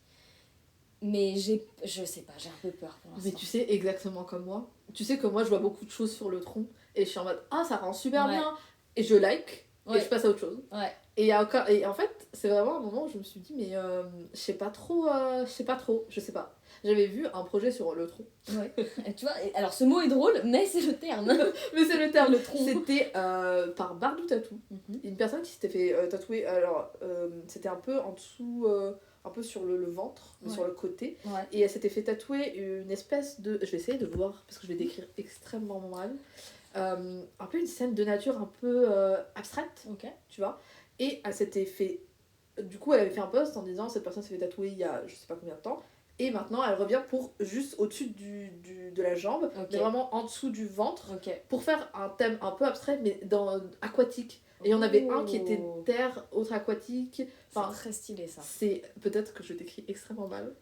Mais je sais pas, j'ai un peu peur pour l'instant. Mais tu sais, exactement comme moi. Tu sais que moi, je vois beaucoup de choses sur le tronc. Et je suis en mode, ah, ça rend super Ouais. bien. Et je like. Et Ouais. je passe à autre chose. Ouais. Et en fait, c'est vraiment un moment où je me suis dit, mais je sais pas trop, je sais pas. J'avais vu un projet sur le tronc. Ouais. Et tu vois, alors ce mot est drôle, mais c'est le terme. Mais c'est le terme. Le tronc. C'était par Bardou Tattoo. Une personne qui s'était fait tatouer, alors c'était un peu en dessous, un peu sur le ventre, mais Ouais. sur le côté. Ouais. Et elle s'était fait tatouer une espèce de... Je vais essayer de voir, parce que je vais décrire extrêmement mal. Un peu une scène de nature un peu abstraite, Ok. tu vois. Et elle s'était fait... Du coup, elle avait fait un post en disant cette personne s'est fait tatouer il y a je sais pas combien de temps. Et maintenant, elle revient pour juste au-dessus de la jambe, Ok. mais vraiment en dessous du ventre, Ok. pour faire un thème un peu abstrait, mais aquatique. Et il y en avait un qui était Oh. terre, autre aquatique. Enfin, C'est très stylé ça. c'est... Peut-être que je décris extrêmement mal.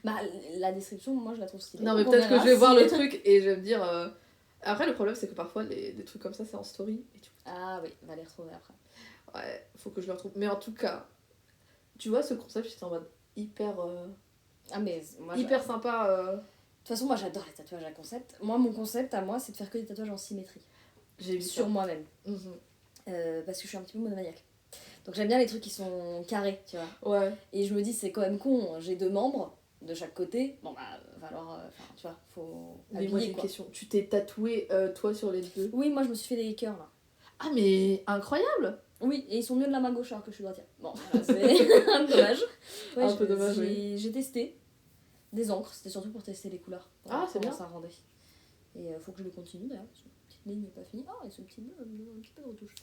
Bah, la description, moi je la trouve stylée. Non, mais Donc, on peut-être que verra je vais voir si- le truc et je vais me dire... Après, le problème, c'est que parfois, les trucs comme ça, c'est en story. Et du coup, Ah oui, on va les retrouver après. ouais, faut que je le retrouve. Mais en tout cas, tu vois, ce concept, j'étais en mode hyper... Ah, mais moi. hyper sympa. De toute façon, moi j'adore les tatouages à concept. Moi, mon concept à moi, c'est de faire que des tatouages en symétrie. J'ai vu Sur ça. moi-même. Mhm. Parce que je suis un petit peu monomaniaque. Donc j'aime bien les trucs qui sont carrés, tu vois. Ouais. Et je me dis, c'est quand même con, j'ai 2 membres de chaque côté. Bon, bah, va falloir. Tu vois, faut. Mais moi, j'ai habiller, une quoi. question. Tu t'es tatoué, toi, sur les deux? Oui, moi je me suis fait des cœurs là. Ah, mais incroyable! Oui, et ils sont mieux de la main gauche alors que je suis droitière. Bon, voilà, c'est dommage. Ouais, Un peu dommage, J'ai testé des encres, c'était surtout pour tester les couleurs. pour Ah, voir c'est comment bien. ça rendait. Et faut que je le continue d'ailleurs, parce que la petite ligne n'est pas finie. Ah, et ce petit nœud me donne un petit peu de retouche.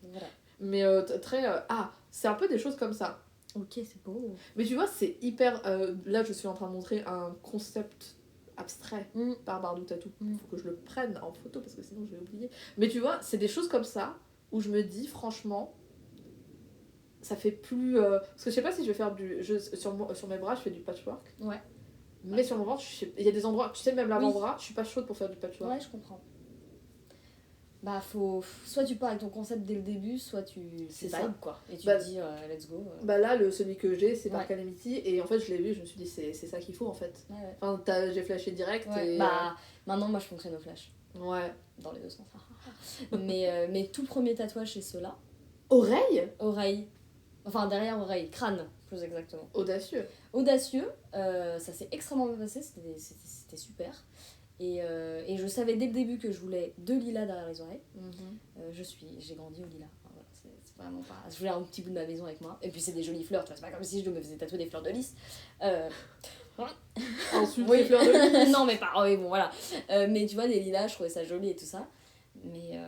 Donc, voilà. Mais très... Ah, c'est un peu des choses comme ça. Ok, c'est beau. Mais tu vois, c'est hyper... là, je suis en train de montrer un concept abstrait par Bardou Tattoo. Mm. Faut que je le prenne en photo parce que sinon je vais oublier. Mais tu vois, c'est des choses comme ça où je me dis, franchement, ça fait plus... Parce que je sais pas si je vais faire du... sur mes bras, je fais du patchwork. Ouais. Mais sur mon ventre, il y a des endroits... Tu sais, même l'avant-bras, je suis pas chaude pour faire du patchwork. Ouais, je comprends. Bah, soit tu pars avec ton concept dès le début, soit tu C'est vibe, ça. quoi. Et tu Bah, te dis, let's go. Bah là, celui que j'ai, c'est Ouais. Dark Calamity, et en fait, je l'ai vu, je me suis dit, c'est ça qu'il faut en fait. Ouais. Enfin, j'ai flashé direct, Ouais. et. Bah, maintenant, moi, je fonctionne au flash. Ouais. Dans les deux sens. Mes tout premiers tatouages, c'est ceux-là. Oreille Oreille. Enfin, derrière oreille. Crâne, plus exactement. Audacieux. Audacieux. Ça s'est extrêmement bien passé. C'était super. Et je savais dès le début que je voulais 2 lilas derrière les oreilles. J'ai grandi au lilas. Enfin, voilà, c'est vraiment pas. Je voulais un petit bout de ma maison avec moi. Et puis c'est des jolies fleurs, tu vois. C'est pas comme si je me faisais tatouer des fleurs de lys. Ensuite, Oui. les fleurs de lys. Non, mais pas. Oui, bon, voilà. Mais tu vois, des lilas, je trouvais ça joli et tout ça. Mais.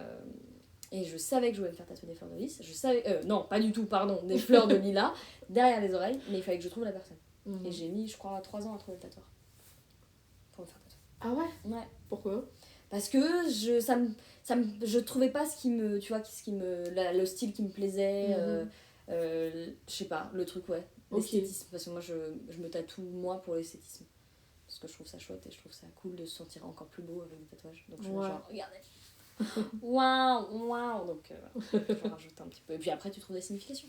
Et je savais que je voulais me faire tatouer des fleurs de lys. Je savais. Non, pas du tout, pardon. Des fleurs de lilas derrière les oreilles. Mais il fallait que je trouve la personne. Et j'ai mis, je crois, 3 ans à trouver le tatoueur. Pour me faire tatouer. Ah ouais? Ouais. Pourquoi? Parce que je trouvais pas ce qui me. Tu vois, le style qui me plaisait. Je sais pas, le truc, ouais. L'esthétisme. Parce que moi, je me tatoue, moi, pour l'esthétisme. Parce que je trouve ça chouette et je trouve ça cool de se sentir encore plus beau avec des tatouages. Donc je suis genre, regardez. Waouh. Donc je rajoute un petit peu. Et puis après, tu trouves des significations.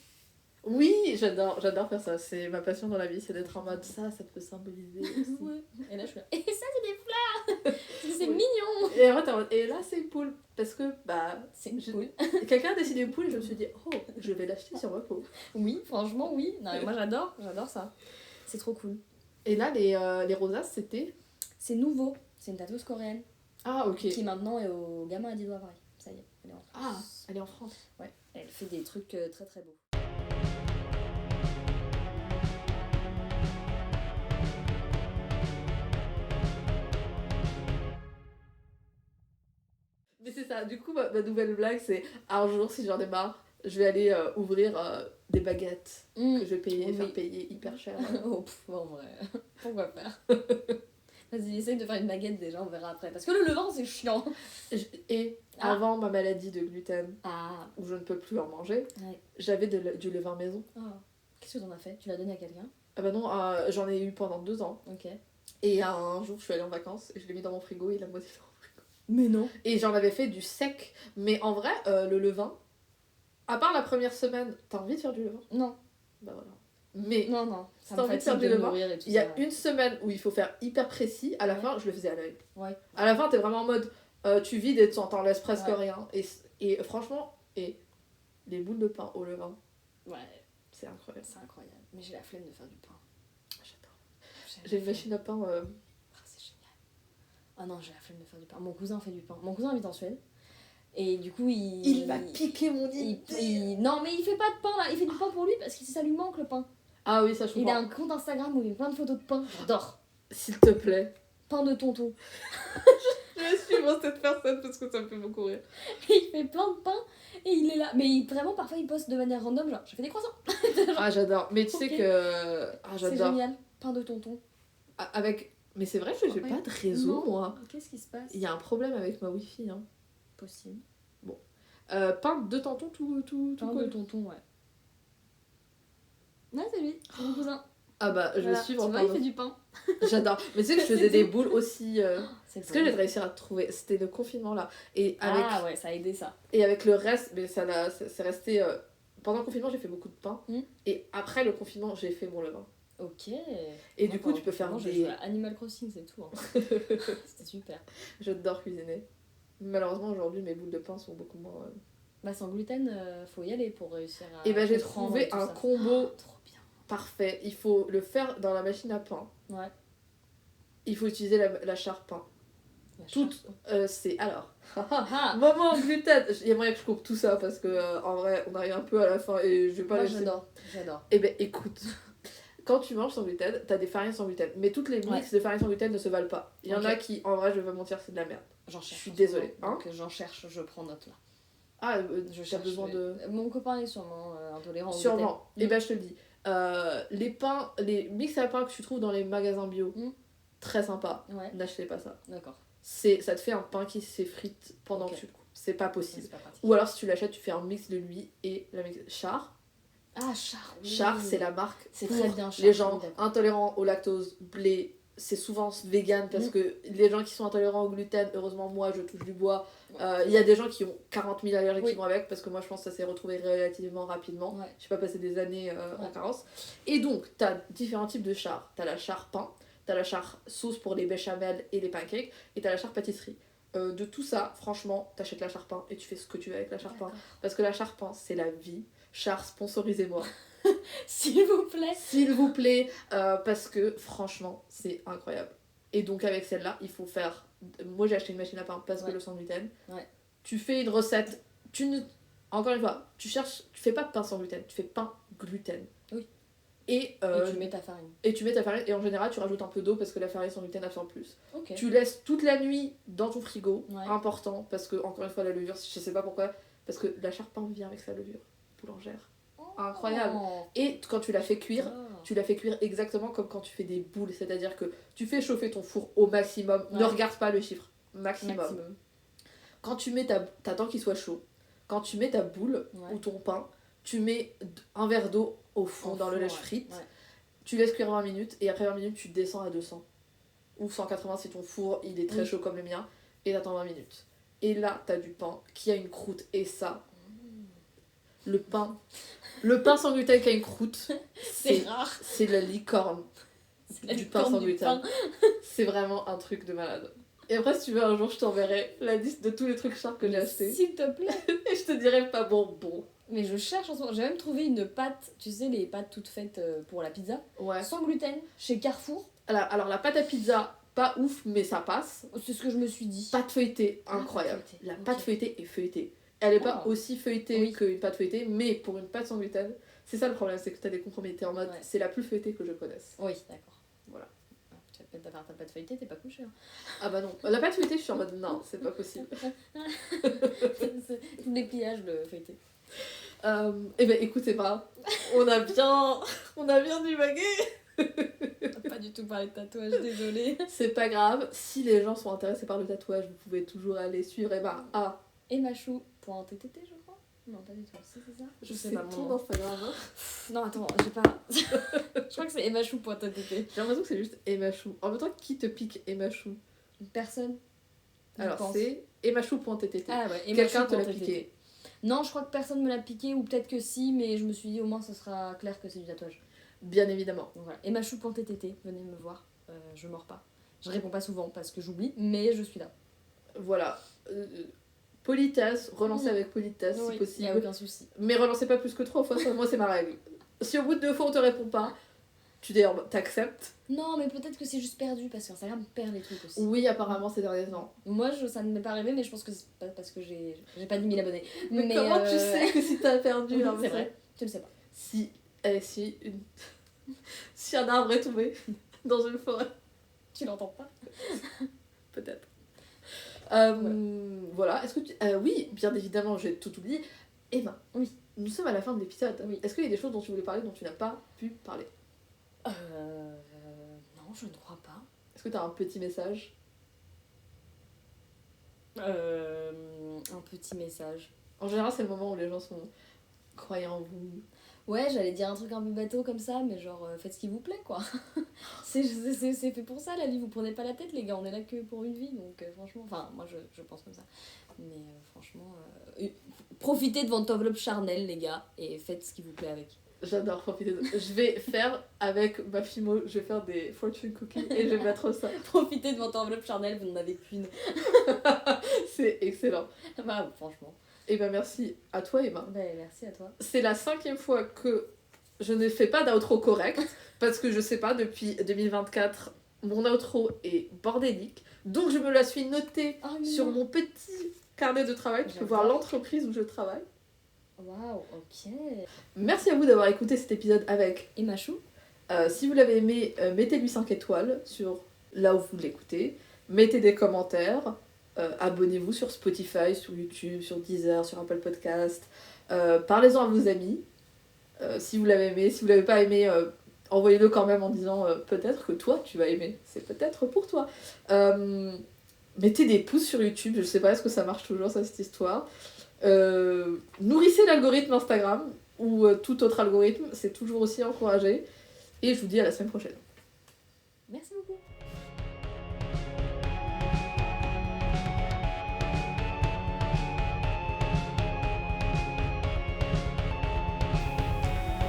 Oui, j'adore faire ça. C'est ma passion dans la vie, c'est d'être en mode ça peut symboliser aussi. Ouais. Et là, je suis là, et ça, c'est des fleurs. C'est mignon. Et après, et là, c'est une poule. Parce que, bah. C'est une poule. Quelqu'un a décidé une poule et je me suis dit, oh, je vais l'acheter sur ma peau. Oui, franchement, oui. Non, mais moi, j'adore ça. C'est trop cool. Et là, les rosaces, c'était. C'est nouveau. C'est une tatoueuse coréenne. Ah, ok. Qui maintenant est au Gamin à 10 doigts à Paris. Ça y est, elle est en France. Ah, elle est en France. Ouais, elle fait des trucs très très beaux. Mais c'est ça, du coup, ma nouvelle blague, c'est un jour, si j'en ai marre, je vais aller ouvrir des baguettes que je vais faire payer hyper cher. Oh, en vrai, pourquoi faire? Vas-y, essaye de faire une baguette déjà, on verra après. Parce que le levain, c'est chiant. Et avant ma maladie de gluten, Ah. où je ne peux plus en manger, Ouais. j'avais du levain maison. Oh. Qu'est-ce que t'en as fait? Tu l'as donné à quelqu'un? Ah bah non, j'en ai eu pendant 2 ans. Ok. Et un jour, je suis allée en vacances, et je l'ai mis dans mon frigo, et il a moitié dans mon frigo. Mais non. Et j'en avais fait du sec. Mais en vrai, le levain, à part la première semaine, t'as envie de faire du levain? Non. Bah voilà. Mais Non. Ça me fatigue de mourir et tout il y a ça, une semaine où il faut faire hyper précis, à la Ouais. fin, je le faisais à l'œil. Ouais. À la fin, t'es vraiment en mode, tu vides et t'en laisses presque Ouais. rien. Et franchement, les boules de pain au levain, Ouais. c'est incroyable. C'est incroyable. Mais j'ai la flemme de faire du pain. J'adore. J'ai une machine à pain. Ah, c'est génial. Ah non, j'ai la flemme de faire du pain. Mon cousin fait du pain. Mon cousin habite en Suède. Et du coup, Il m'a piqué mon idée. Non, mais il fait pas de pain là. Il fait du pain pour lui parce que ça lui manque le pain. Ah oui, ça je Il a comprends. un compte Instagram où il met plein de photos de pain. J'adore. S'il te plaît. Pain de tonton. Je vais suivre cette personne parce que ça me fait beaucoup rire. Et il fait plein de pain et il est là. Mais vraiment, parfois, il poste de manière random genre, je fais des croissants. Ah, j'adore. Mais tu sais Ok. que. Ah, C'est j'adore. génial. Pain de tonton. Avec. Mais c'est vrai que j'ai Ouais. pas de réseau, Non. moi. Qu'est-ce qui se passe? Il y a un problème avec ma wifi. Hein. Possible. Pain de tonton tout Pain de collé. tonton, ouais. Ouais, c'est lui. C'est mon cousin. Ah bah, je Voilà. vais suivre Tu en vois, pain il de- fait du pain. J'adore. Mais tu sais que je C'est faisais des tout. boules aussi. C'est Est-ce que j'ai réussi à trouver? C'était le confinement là. Et avec, Ah ouais, ça a aidé ça. et avec le reste, mais c'est resté. Pendant le confinement, j'ai fait beaucoup de pain. Mm. Et après le confinement, j'ai fait mon levain. Ok. Et Moi, du coup, pendant tu peux le faire confinement, j'ai joué à Animal Crossing, c'est tout. Hein. C'était super. J'adore cuisiner. Malheureusement, aujourd'hui, mes boules de pain sont beaucoup moins. Bah, sans gluten, faut y aller pour réussir à. Et bah, j'ai comprendre trouvé tout un ça. combo Trop bien. parfait. Il faut le faire dans la machine à pain. Ouais. Il faut utiliser la char pain. La Toute. charte. C'est. Alors. Ah. Moment gluten. Il y a moyen que je coupe tout ça parce que en vrai, on arrive un peu à la fin et je vais pas Moi, laisser. j'adore. Eh ben écoute, quand tu manges sans gluten, t'as des farines sans gluten. Mais toutes les mix de farines sans gluten ne se valent pas. Il y en Ok. a qui, en vrai, je vais pas mentir, c'est de la merde. J'en cherche. Je suis en ce désolée, moment, hein. donc j'en cherche, je prends note là. Ah, Je t'as cherche. besoin de. Mon copain est sûrement intolérant au Sûrement. gluten. Et ben je te le dis. Les pains, les mix à pain que tu trouves dans les magasins bio, Mm. très sympa. Ouais, N'achetez pas ça. d'accord. Ça te fait un pain qui s'effrite pendant Ok. que tu le coupes. C'est pas Ouais, possible. c'est pas pratique. Ou alors si tu l'achètes, tu fais un mix de lui et la mix. Char. Ah, Char. Oui. Char, c'est la marque C'est pour très bien, Char, les gens oui, d'accord. intolérants au lactose, blé, c'est souvent vegan parce que les gens qui sont intolérants au gluten, heureusement moi je touche du bois, il y a des gens qui ont 40 000 allergies qui vont avec parce que moi je pense que ça s'est retrouvé relativement rapidement. Je suis pas passé des années en carence. Et donc t'as différents types de chars. T'as la char pain, t'as la char sauce pour les béchamel et les pancakes et t'as la char pâtisserie. De tout ça, franchement, t'achètes la char pain et tu fais ce que tu veux avec la char pain parce que la char pain c'est la vie. Char, sponsorisez-moi. S'il vous plaît. S'il vous plaît, parce que franchement, c'est incroyable. Et donc avec celle-là, il faut faire... Moi j'ai acheté une machine à pain parce que le sans gluten. Tu fais une recette, encore une fois, tu fais pas pain sans gluten, tu fais pain gluten. Oui. Et tu mets ta farine. Et en général, tu rajoutes un peu d'eau parce que la farine sans gluten absorbe plus. Okay. Tu laisses toute la nuit dans ton frigo, important, parce que, encore une fois, la levure, je sais pas pourquoi, parce que la char-pain vient avec sa levure boulangère. Incroyable. Et quand tu la fais cuire, tu la fais cuire exactement comme quand tu fais des boules, c'est-à-dire que tu fais chauffer ton four au maximum, ne regarde pas le chiffre, maximum. Quand tu mets t'attends qu'il soit chaud, quand tu mets ta boule ou ton pain, tu mets un verre d'eau au fond dans le lèche-frite, tu laisses cuire 20 minutes et après 20 minutes tu descends à 200 ou 180 si ton four il est très chaud comme le mien et t'attends 20 minutes. Et là t'as du pain qui a une croûte et ça, le pain sans gluten qui a une croûte, c'est rare. C'est la licorne du pain sans gluten. C'est vraiment un truc de malade. Et après, si tu veux, un jour, je t'enverrai la liste de tous les trucs chars que j'ai achetés. S'il te plaît. Et je te dirai pas bon. Mais je cherche en ce moment. J'ai même trouvé une pâte, tu sais, les pâtes toutes faites pour la pizza. Sans gluten, chez Carrefour. Alors la pâte à pizza, pas ouf, mais ça passe. C'est ce que je me suis dit. Pâte feuilletée, incroyable. La pâte feuilletée est feuilletée. Elle est pas aussi feuilletée qu'une pâte feuilletée, mais pour une pâte sans gluten, c'est ça le problème, c'est que t'as des compromis. T'es en mode, c'est la plus feuilletée que je connaisse. Oui, d'accord. Voilà. Tu vas peut-être faire ta pâte feuilletée, t'es pas couché. Hein. Ah bah non. La pâte feuilletée, je suis en mode, non, c'est pas possible. Tous les pliages de feuilleté. Eh ben écoutez pas, on a bien divagué. On a pas du tout parlé de tatouage, désolée. C'est pas grave, si les gens sont intéressés par le tatouage, vous pouvez toujours aller suivre Emma à emachou.ttt je crois. Non, pas du tout, c'est ça. Je sais pas ton Instagram. Hein. Non, attends, j'ai pas. Je crois que c'est emachou.ttt. J'ai l'impression que c'est juste Emachou. En même temps, qui te pique Emachou? Personne. Alors c'est emachou.ttt. Ah ouais, quelqu'un te l'a piqué. Non, je crois que personne me l'a piqué, ou peut-être que si, mais je me suis dit au moins ce sera clair que c'est du tatouage. Bien évidemment. Donc voilà, emachou.ttt, venez me voir, je mords pas. Je réponds pas souvent parce que j'oublie, mais je suis là. Voilà. Politesse, relancez avec politesse si possible. Y a aucun souci. Mais relancez pas plus que 3 fois, ça, moi c'est ma règle. Si au bout de 2 fois on te répond pas, t'acceptes. Non, mais peut-être que c'est juste perdu parce qu'Instagram perd les trucs aussi. Oui, apparemment ces derniers temps. Moi, ça ne m'est pas arrivé, mais je pense que c'est pas parce que j'ai pas 10 000 abonnés. Mais comment tu sais que si t'as perdu c'est vrai, tu le sais pas. Si un arbre est tombé dans une forêt. Tu l'entends pas? Peut-être. Voilà. Est-ce que oui, bien évidemment, j'ai tout oublié. Emma, oui. Nous sommes à la fin de l'épisode. Oui. Est-ce qu'il y a des choses dont tu voulais parler dont tu n'as pas pu parler? Non, je ne crois pas. Est-ce que tu as un petit message? Un petit message. En général, c'est le moment où les gens sont croyants en vous. Ouais, j'allais dire un truc un peu bateau comme ça, mais genre, faites ce qui vous plaît, quoi. c'est fait pour ça, la vie, vous prenez pas la tête, les gars, on est là que pour une vie, donc franchement, enfin, moi je pense comme ça. Mais franchement, profitez de votre enveloppe charnelle, les gars, et faites ce qui vous plaît avec. J'adore profiter de... Je vais faire avec ma fimo, je vais faire des fortune cookies et je vais mettre ça. Profitez de votre enveloppe charnelle, vous n'en avez qu'une. C'est excellent. Bah, franchement. Et ben merci à toi, Emma. Ben merci à toi. C'est la 5e fois que je ne fais pas d'outro correct parce que je sais pas, depuis 2024, mon outro est bordélique. Donc je me la suis notée sur mon petit carnet de travail. Tu peux voir l'entreprise où je travaille. Waouh, ok. Merci à vous d'avoir écouté cet épisode avec Emachou. Si vous l'avez aimé, mettez-lui 5 étoiles sur là où vous l'écoutez. Mettez des commentaires. Abonnez-vous sur Spotify, sur YouTube, sur Deezer, sur Apple Podcast. Parlez-en à vos amis. Si vous l'avez aimé, si vous l'avez pas aimé, envoyez-le quand même en disant peut-être que toi tu vas aimer. C'est peut-être pour toi. Mettez des pouces sur YouTube. Je sais pas, est-ce que ça marche toujours cette histoire. Nourrissez l'algorithme Instagram ou tout autre algorithme. C'est toujours aussi encouragé. Et je vous dis à la semaine prochaine. Merci beaucoup.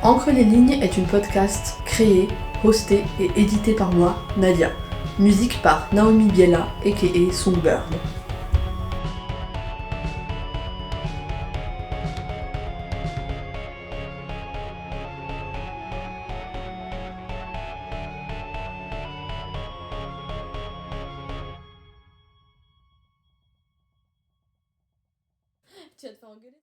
Encre les lignes est une podcast créée, hostée et éditée par moi, Nadia. Musique par Naomi Biella, a.k.a. Songbird. Tu vas te faire engueuler.